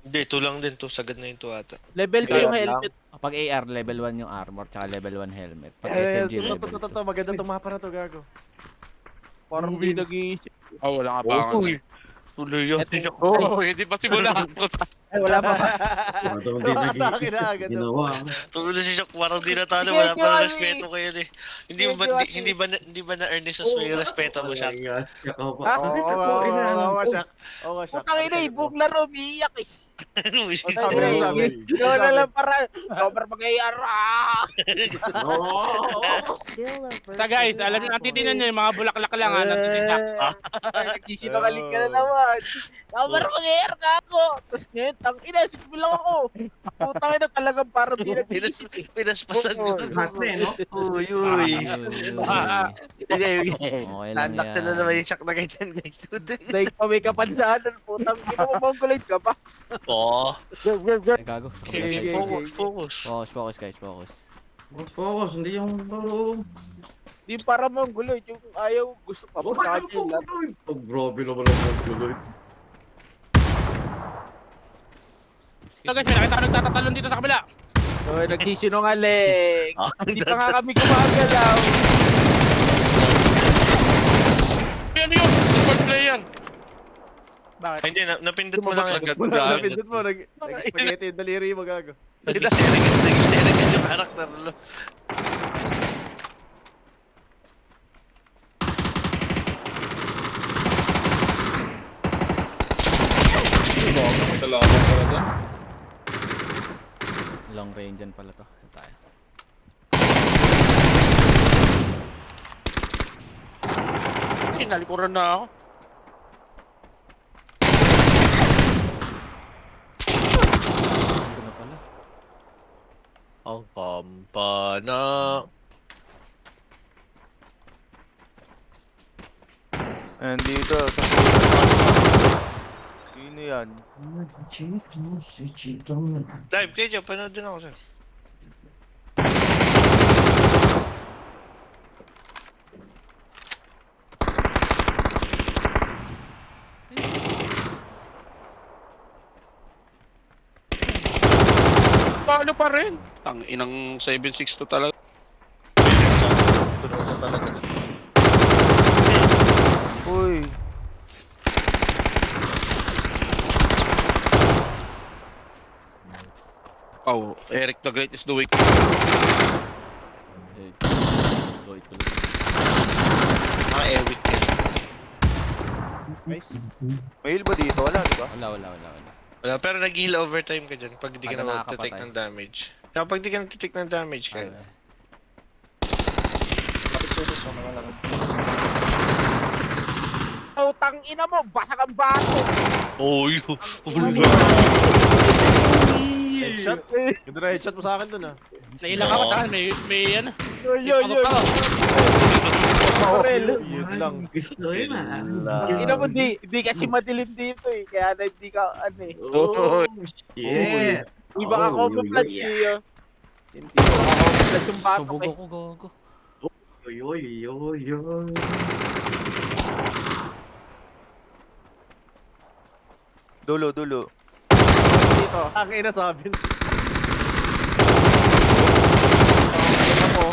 Hindi, 2 lang din to. Sagad na yung 2 ata. Level 2 yung helmet. pag AR level 1 yung armor tsaka level 1 helmet. Pag Eh, SMG level 2. to, maganda itong mapa na to, gago. Parang di nag-iisip. Oh, wala nga pa ako. Tuloy yun. Oh, hindi pa simula. Ay, wala pa ba? Ito hindi Tumatake na agad. ginawa. Tulo si Shock, parang di natalo, Sige, wala sige, pa Wally. respeto kayo eh. Hindi Sige, mo ba, Wally. hindi ba na-earn ni Sus may respeto mo, Shock? Ay, siya ka pa. Ha? Bakit Oo, ako oo, inaalam oo, ko? Shaq. Oo, Shaq. Putang ina, buong laro, umiiyak eh. Sabi Putang mo, ina, sabi. ginawa na lang para, sobrang mag-AR. Oo. Dilla versus Sa guys, alam niyo, Apple. titinan niyo yung mga bulaklak lang ha, nagtitindak. Nagsisinungaling ka na naman. Sobrang mag-AR ka ako. Tapos ngayon, tangina, sigbil lang ako. Putang ina, talagang parang di nag-iisip. Pinaspasan Oo. ko. Lahat na eh, no? Uy, uy. Okay lang Nanakta na yan. naman yung shock na ganyan, guys. Dahil pa may kapansanan, putang ina mo, mongolate ka pa. Oo. Ay, gago. Okay, Focus, okay. focus. Focus guys, focus. Focus, hindi yung baro. Di para mongolate, yung ayaw, gusto pa po sa akin lang. Oh, grabe naman ang mongoloid. So guys, may nakita ko nagtatatalon dito sa kabila. So, nagsisinungaling. Ah, Hindi pa nga kami gumagalaw. Ano yun? Support play yan. Bakit? Hindi, napindot mo lang. Lumabas agad. Wala, napindot mo. Nag-spaghetti yung daliri mo, gago. Nag-staring ka yung karakter. Salamat pala doon. Long range yan pala to. Ito tayo. Nalikuran na ako. Ito na pala. Ang pampana. Nandito, sa Sino yan? Live kayo dyan, panood din ako sir. Paano pa rin? Tang inang 762 talaga. Tunog ko talaga. Uy. Oh, Eric the Great is doing. Hey. Go it pala. Mga Eric yun. Nice. May heal ba dito? Wala, di ba? Wala. Wala, pero nag-heal overtime ka dyan pag di ka Pag na nakakapatay. take ng damage. Kaya pag di ka na-take ng damage ka. Ay, Putang ina mo, basag ang baso. Oh, yun. Headshot. Ganda na headshot mo sa akin dun, ah. Nailang ako, tahan, may ano. Yun. Morel. Yun lang. Gusto yun ah. Ina mo, di kasi madilim dito eh. Kaya na hindi ka, ano eh. Oh, shit. Di ba ako maplat siya? Hindi ko ako maplat yung batok subog eh. ako, gago. Yoy. Dulo. Dito. Ang ina sabi. Ina mo.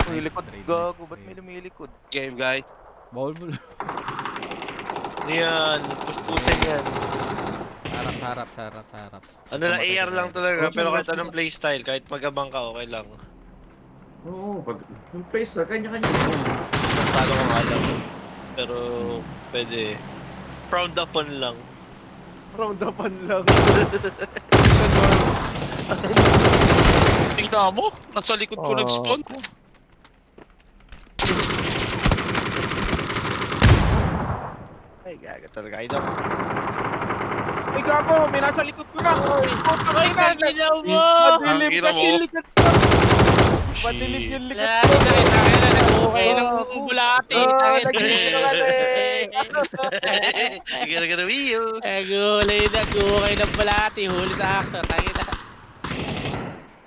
Lumilikod. Gago, ba't may lumilikod? Game guys. Bawal mo. Yan, pusputin yan. Sarap. Ano lang, AR lang talaga, pero kahit anong playstyle, kahit magabang ka, okay lang. Oo, pag yung place sa kanya-kanya. Talo ko nga lang. Pero, pwede. Frowned upon lang. Round upan lang. Tingnan mo, nasa likod ko nag-spawn. Ay, gaga talaga. I don't... Ay gago, may nasa likod ko na. Putang ina. Ginaw mo! Madilim Ang ina kasi mo. likod ko. Madilim yung likod Lagi ko. na nag-ukay ng bulati. Nagsisinungaling. Gana Wii U! Nag-ukay ng bulati. Huli sa actor. Tangin na.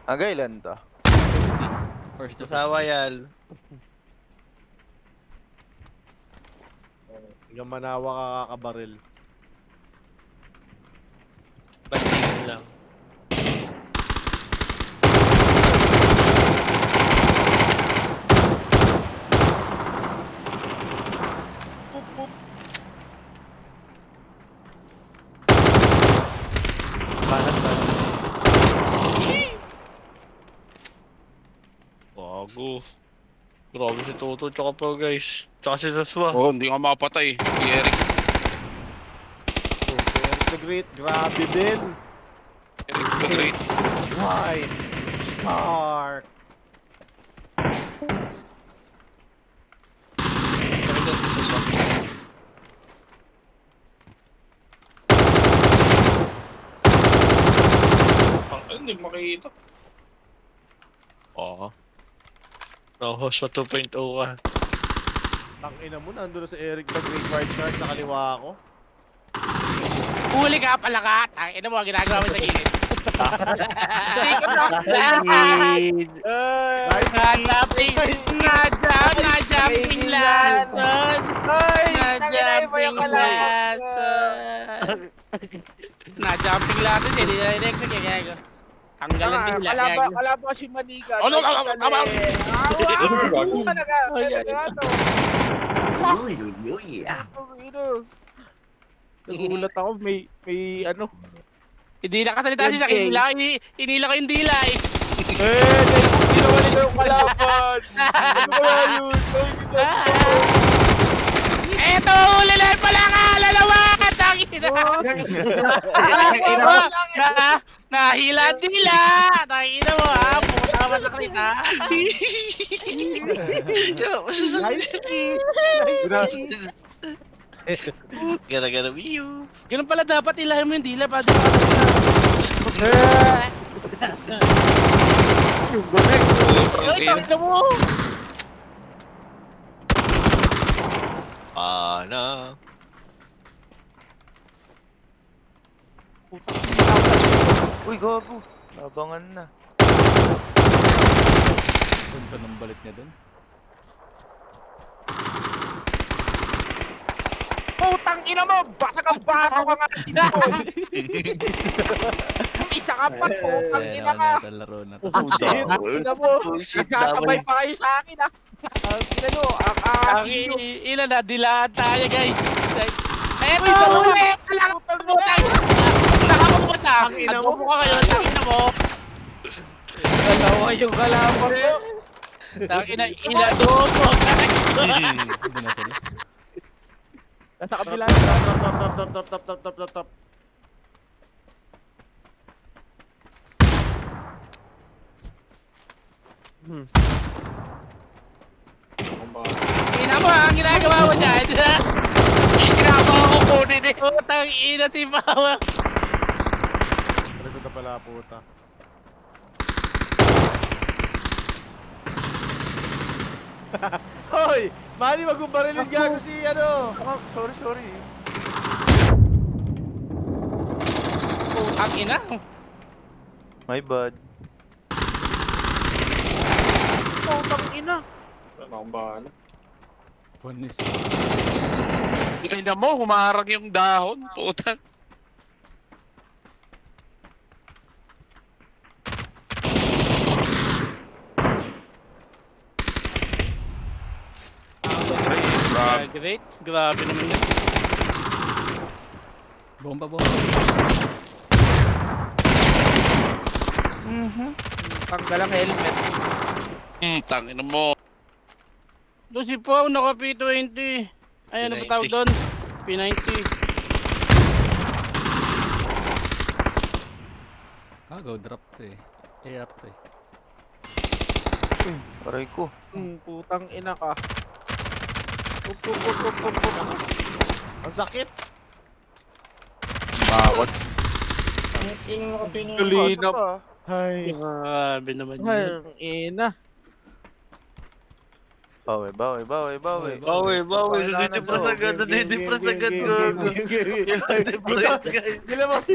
Hanggang ilan to? First to Sawa yan. Hanggang manawa ka kakabaril. Banding lang. Grabe si Toto tsaka Pro guys. Tsaka si Joshua. Oo, hindi nga makapatay. Si Eric. Oh, Eric the Great, grabe din. Eric the Great. White Shark. Pakita si Joshua. Hindi makita. Oo. Joshua 2.0 ka. Tangina mo, nandun na si Eric the Great White Shark sa kaliwa ko. Huli ka pala ka. Tangina mo, ginagawa mo sa gilid. Na-jumping lason. Na-jumping lason. Na-jumping lason. Hindi na direct na kaya. Tanggal ang dila. Wala pa si Manika. Ano? Tama. Nagulat ako, may ano. Hindi nakasalita siya. Inila ko yung dila eh. Ginawa nila yung kalaban. Ano kaya yun? Eto, ulilan pala nga, lalawa! Tangina! Nahila ang dila! Tangina mo ha, pumunta ka masakit ha? Gara-gara view. Ganun pala dapat ilahin mo yung dila pa. Ay, tangina mo! Na. Uy, gago. Labangan na. Punta ng balik niya dun. Putang ina mo! Basag ang bato ka nga dito! Isa ka pa, putang ina ka! Laro na to. Shit! Ina mo! Nagsasabay pa kayo sa akin ah! Ang ina nyo, ang Ina na, dilaan tayo guys. Eto, huli! Putang putang! Nakapupunta! Nagpupunta kayo, tangina mo! dalawa yung kalaban ko! Tangina, inadobo! Hindi na sila. Nasa kabila. Top. Ina mo ang ginagawa mo dyan! Ginagawa ko kunin eh! Putang ina si Bawa! Talaga ka pala, puta. Hoy! Mali, wag mong barilin gago si ano! Sorry. Putang ina! My bad. Putang ina! Ano akong bahala. Panis. Tingnan mo, humarang yung dahon. Putang. Great, grabe naman yan. Bomba. Tanggal ang helmet. Tangina mo. Doon si Pao, naka P20. Ay, ano ba P90. tawag doon? P90. Go drop to eh. AR to eh. Aray ko. Putang ina ka. Ang sakit! Bakot. Tulinap. Ay, Grabe naman Ay, yun. ang ina. Bawi. Bawi. Nadidipras agad. Nadidipras agad. Nilabas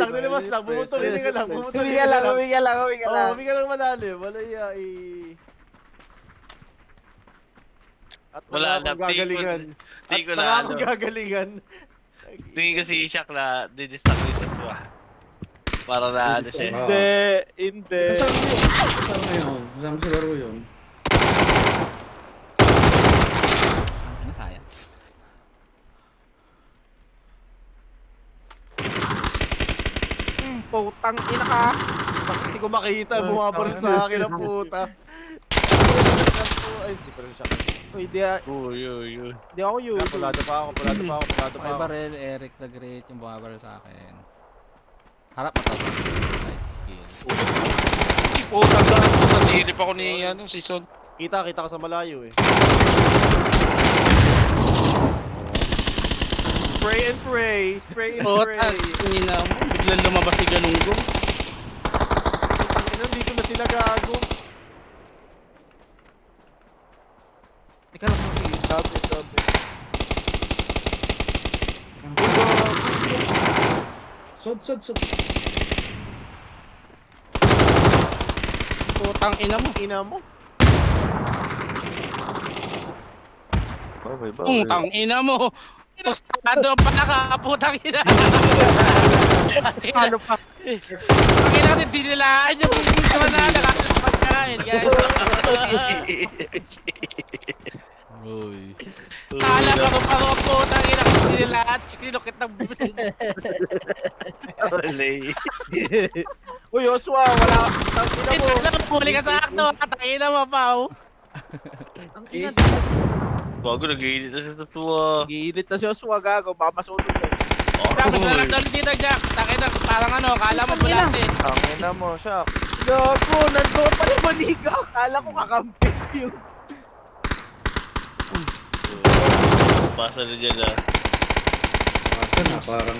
lang. Bumutulin ka lang. Huminga lang. Oo, huminga lang malalim. Wala iya At Wala wala na, akong gagalingan. At Di ko wala na akong gagalingan. Tingin kasi Shaq na didistract ko yung Joshua. Para na ano siya. Hindi. Kasama yun. Kasama sa laro yun. Ano sayang? Putang ina ka. Hindi ko makita. Bumabaril sa akin ang puta. Ay, hindi pa rin siya. Uy, Uy. di ako yun. Pulado pa ako. Okay, baril, Eric the Great, yung bumabaril sa akin. Harap mo to. Nice kill. Uy, putang daan po. Nasilip ako ni season. Kita ka sa malayo eh. Spray and pray. Putang ina mo. Biglang lumabas si Galunggong. Ang dito na sila gago. Ika lang mo. Sabi. Sod. Putang ina mo. Ina mo. Bawal. Putang ina mo. Tostado pa nakaputang ina. Ano pa? Ang ina natin dinilaan yung mga nakakapagkain. Guys. Uy. Kala ko kung ako putang ina kasi dinilaan. Sinukit ng bibig. Uy, Joshua, wala. Tangina mo. Ito na puli ka sa akto. Katangin na mo, Pao. Ang ina. Bago nag-iinit na sa tuwa. Giinit na si Joshua, gago. Baka masunog eh. Sabi ko lang doon dito, Jack. Takay na, parang ano, kala mo bulate. Tangin na mo, Shaq. Gago, nandoon pa yung maniga. Akala ko kakampi yun. Pasa na dyan ah. Asa na, parang...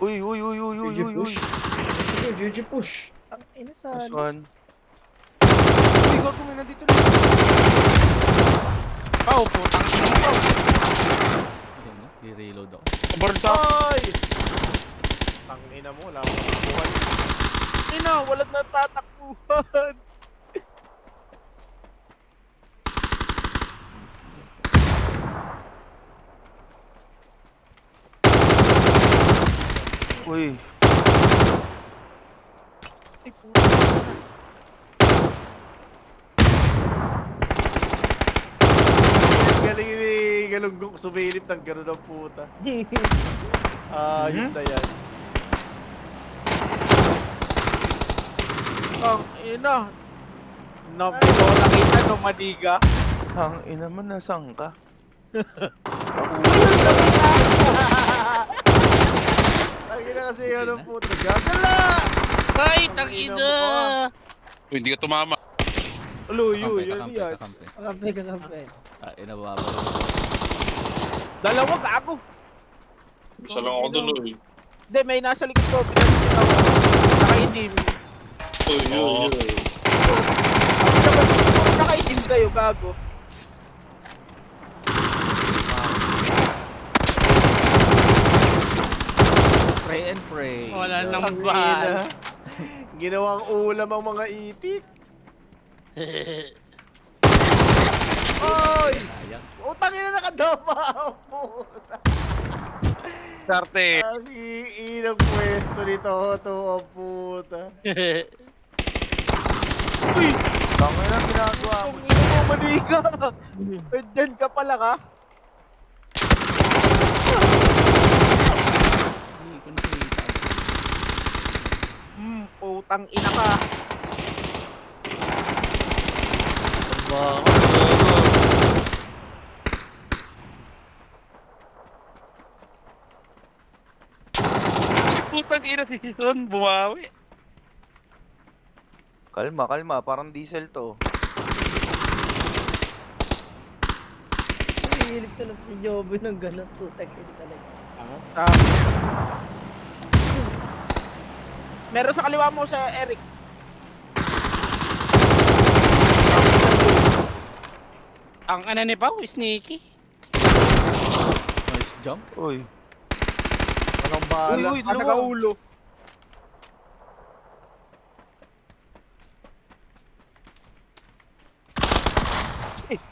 Uy. GG push. Ang ina sa... Nice one. Uy, gago, may nandito na. Pao, putang ina mo. Ayun na, i-reload ako. Barta. Ay! Ang ina mo, wala akong nakukuha. Ina, walang natatakbuhan. Uy. Galing ni Galunggong sumilip ng gano'n ng puta. Yun na yan. Ang ina. Nakita ng maniga. Ang ina mo, nasaan ka? Ang ina kasi yan ng puta. Gagala! Ay, tangina. Uy, hindi ka tumama. Luyo, Kakampi, yun yan. kakampi. Ah, ina, bumabaril. Dalawa, gago. Isa lang ako dun, uy. Hindi, may nasa likod ko. Pinagkita ko. Nakaidim. Uy. Nakaidim kayo, gago. Pray and pray. Wala nang Ang bahal. ina. Ginawang ulam ang mga itik. Oy! Sayang. Utang ina nakadapa ang puta. Sarte. Ang iinang pwesto nito, to ang puta. Uy! Tangin na, ginagawa mo. Ang ina mo, maniga. Dyan ka pala ka. Hindi ko nakita. Putang ina ka. Putang ina si season. Bumawi. Kalma. Parang diesel to. Nahihilip to si Joby ng gano'n. Putang ina talaga. Meron sa kaliwa mo sa Eric. Ang ano ni Pao, sneaky. Nice jump. Uy. Anong bala? Uy, Ano dalawa. ka ulo?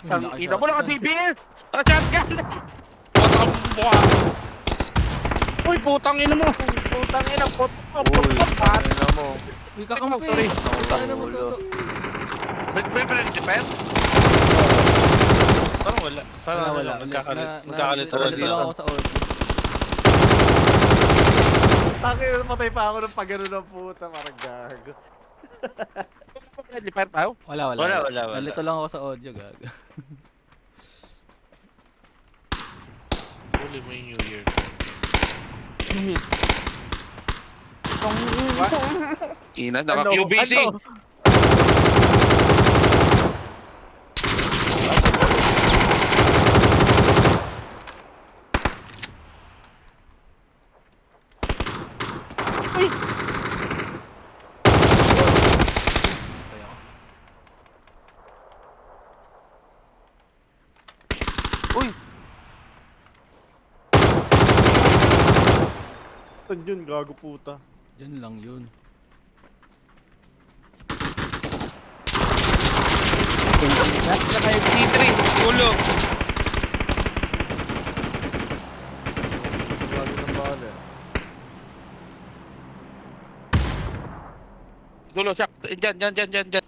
Ang ina mo lang DBS. Ang shotgun. Patang buka. Uy, putang ina mo. Putang ina, Uy, tangin na mo. Uy, kakampi. Sorry. Ano naman Ulo. to? May friend defend? Parang wala. Parang ano lang, magkakalito Nalito lang lang ako sa order. Tangin, patay pa ako ng pagano ng puta, parang gago. Friendly fire pa. Wala. Wala. Nalito lang ako sa audio, gago. Huli mo yung New Year. Ina, naka-QBC. Patay ako. Saan yun, gago puta? Diyan lang yun. Naka-C3. Tulog. Gago ng bala. Tulog siya. Diyan.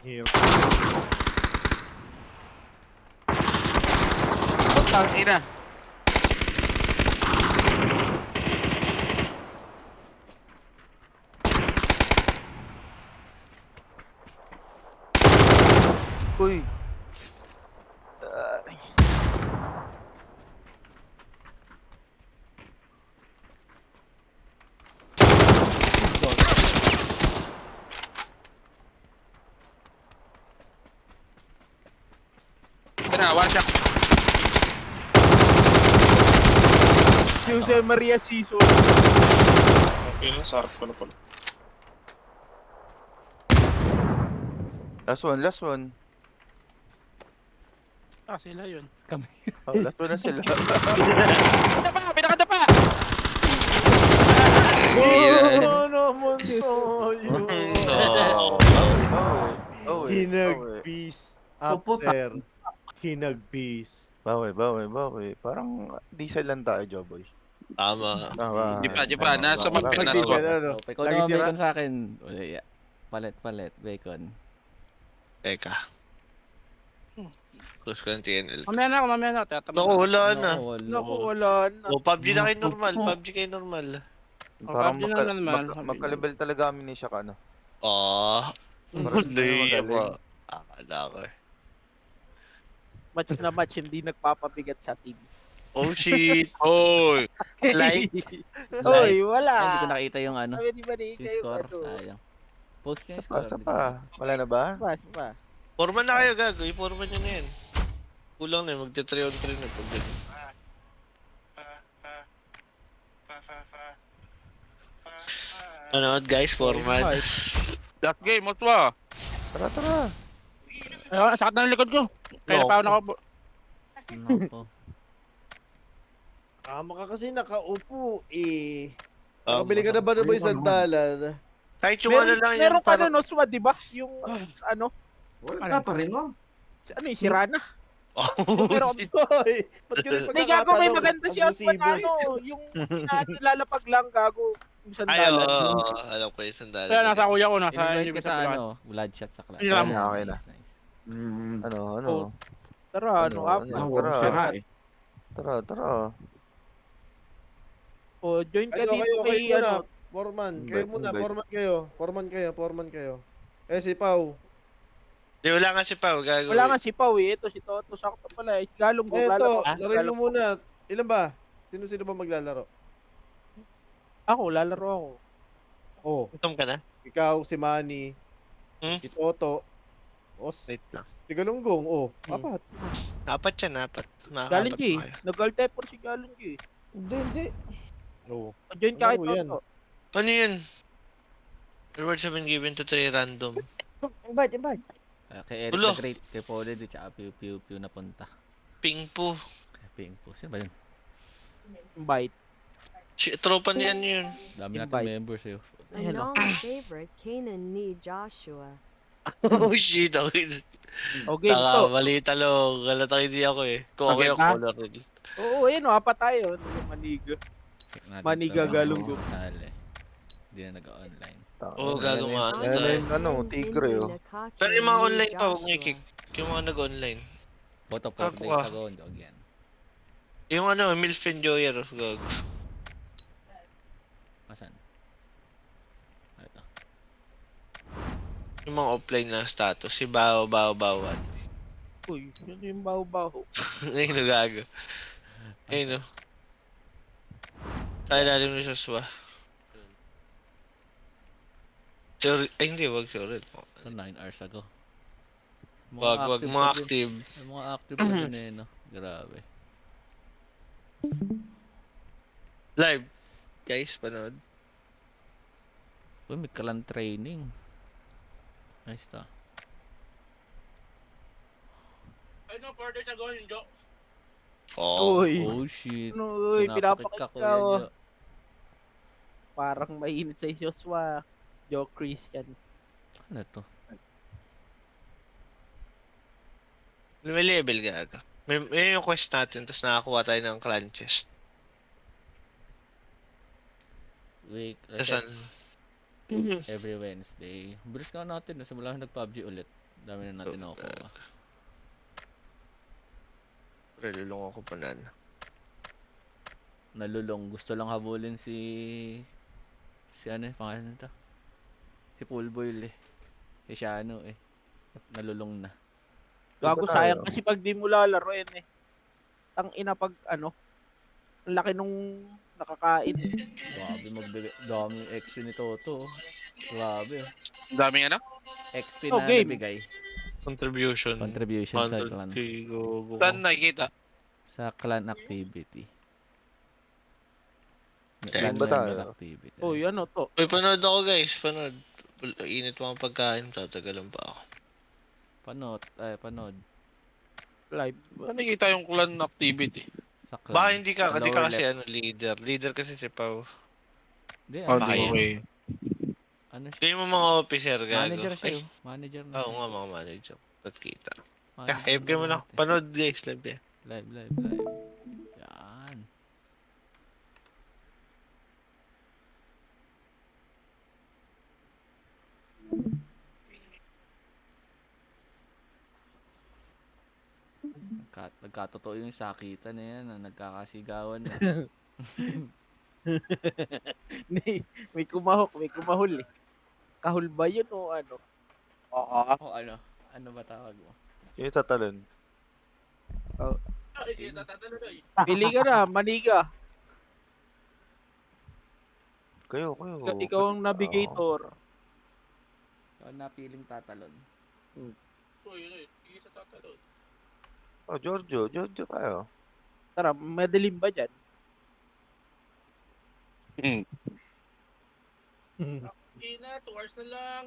Here. Putang ina. Uy. Tara, one shot. Jose Maria Season. Okay na, sarap ko na pala. Last one. Ah, sila yun. Kami. Oh, last one na sila. Pinakadapa! Oh, naman tayo. Hinag-peace after hinag-peace. Bawi. Parang diesel lang tayo, Joboy. Tama. Di pa. Nasa Tama. magpinas ko. Ikaw Lagi naman sira. bacon sa akin. Wala, yeah. Palet, bacon. Teka. Close ko ng TNL. Mamaya na ako. Tatamad Naku, wala na. Naku, wala na. O, PUBG na kayo normal. PUBG kayo normal. Parang PUBG na naman. magka-level talaga kami ni Shaq, ano? Ah. Parang Hindi magaling. ba? Akala ko eh. Match na match, hindi nagpapabigat sa team. Oh shit. Oy. Like. Oy, Ay, wala. hindi ko nakita yung ano. Sabi di ba ni Yung kayo score. ano? Sayang. Post niya yung Sapa. score. Wala na ba? Pa. Forman na kayo, gago. I-forman nyo na yan. Kulang na yun. Magte-3 on 3 na pag ganun. Ano guys, forman. Last game, Moswa. Tara. Ayun, sakit na ng likod ko. Kaya pa ako nakaupo. Nako. Tama ka kasi nakaupo eh. Um, Nakabili ka na ba na ba isang $1? Kahit yung ano lang yan. Meron pa Para... na no, Swa, di ba? Yung ano? Wala pa rin, no? Ano yung Sirana? Oh, Pero Hoy, ba't ganun hindi gago, may pagkakatanong? maganda si Osman Abusibo. ano, yung lalapag lang gago. Yung Ay, sandalan. alam ko yung sandali. Kaya nasa kuya ko, nasa Invite hindi ko ka sa sa ano, bloodshot sa class. Ayun lang. Okay na. Nice. Ano? Tara, ano, apat. Tara. Sira eh. Tara. O, join ka Kayo dito kay muna. ano. Foreman. Invite, Kayo muna, invite. foreman kayo. Eh, si Pau. Di, wala nga si Pao, gago. Wala nga si Pau eh. Ito si Toto. Sakto pala eh. Si Galong Eh, ito, lalaro. laruin mo muna. Ilan ba? Sino ba maglalaro? Ako, lalaro ako. Oh, Gutom ka na? ikaw, si Manny, Hmm? si Toto, Wait lang. si Galunggong. Oh, Hmm. apat. Apat yan, apat. Galing G. Makakapat tayo. Nag-altepor si Galong G. Hindi. Oh. O, join ka kay Laro yan. Toto. Ano yun? Rewards have been given to 3 random. Invite. Kay Eric Ulo. the Great, kay Paulie, di tsaka Pew napunta. Ping po. Kay Ping po. Sino ba yun? Invite. Tropa niyan yun. Dami natin Invite. members eh. Ayan o. Anong favorite Kanan ni Joshua? Oh shit, okay. O, game Taka, to. mali talo. Galatang hindi ako eh. Kung ako Okay, yung ha? color rin. Oo, ayun o. Apat tayo. Ano yung maniga. Check natin Maniga to. Galunggong. Dali. Hindi na nag-online. Oo, gago nga. Yan na yung ano, tigre oh. Pero yung mga online pa, huwag niyo i-kick. Yung mga nag-online. Photo 4 Gago days ka. ago, dog yan. Yung ano, Milf Enjoyer. Gago. Asan? Ito. Yung mga offline na status. Si Bao, Bao, Bawan. Uy, yun yung baho-baho. Ayun o, gago. Ayun o. Sa ilalim ni Joshua. Sure, ay hindi, wag sure. Ito 9 hours ago. Wag, mga pa din. active. May mga active pa din eh, no? Grabe. Live. Guys, panood. Uy, may kalan training. Nice ta. Ay, no, further sa gawin, Jo. Oh. Uy, Oh shit. uy, pinapakit Pinapakit ka, Kuya oh. Jo. Parang mainit sa Joshua. Joe Christian. Ano to? May level gago. May yung quest natin, tapos nakakuha tayo ng clan chest. Week Tas resets every Wednesday. Bilis nga natin, simula na nag-PUBG ulit. Dami na natin nakukuha. Pero lulong ako pa nan. Nalulong. Gusto lang habulin si ano, pangalan nito? Si Poolboy eh. Si Shano eh. Nalulong na. Gago, Iba sayang tayo. kasi pag di mo lalaro yan eh. Ang ina pag ano, ang laki nung nakakain. Grabe magbigay. Dami XP ni Toto. Grabe. Daming ano? XP Oh, na game. nabigay. Contribution. Contribution sa clan. 100k, gogo. Saan nakikita? Sa clan activity. Game ba tayo? member activity. Uy, ano to? Uy, panood ako guys, panood. Init mo ang pagkain, tatagalan pa ako. Panood. Live. Saan nakikita yung clan activity? Sa clan. Baka hindi ka, Sa hindi ka lower kasi left. ano, leader. Leader kasi si Pau. Hindi, Oh, ano, Baka di yun. okay. ano siya? Kayo mo mga officer, gago. Manager siya Ay, yun. Manager na oo siya. nga, mga manager. Ba't kita? Manager FK mo na lang. natin. Panood guys, live yan. Live. Yan. Nagkatotoo yung sakitan na yan. Nagkakasigawan na. may kumahok, may kumahul eh. Kahul ba yun o ano? Oo. O ano? Ano ba tawag mo? Yung tatalon. Ay, sige, tatatuloy. Pili ka na, maniga. Kayo. Ikaw ang navigator. So, napiling tatalon. Uy, sige sa tatalon. Oh, Giorgio tayo. Tara, madilim ba dyan? Ina, 2 hours na lang.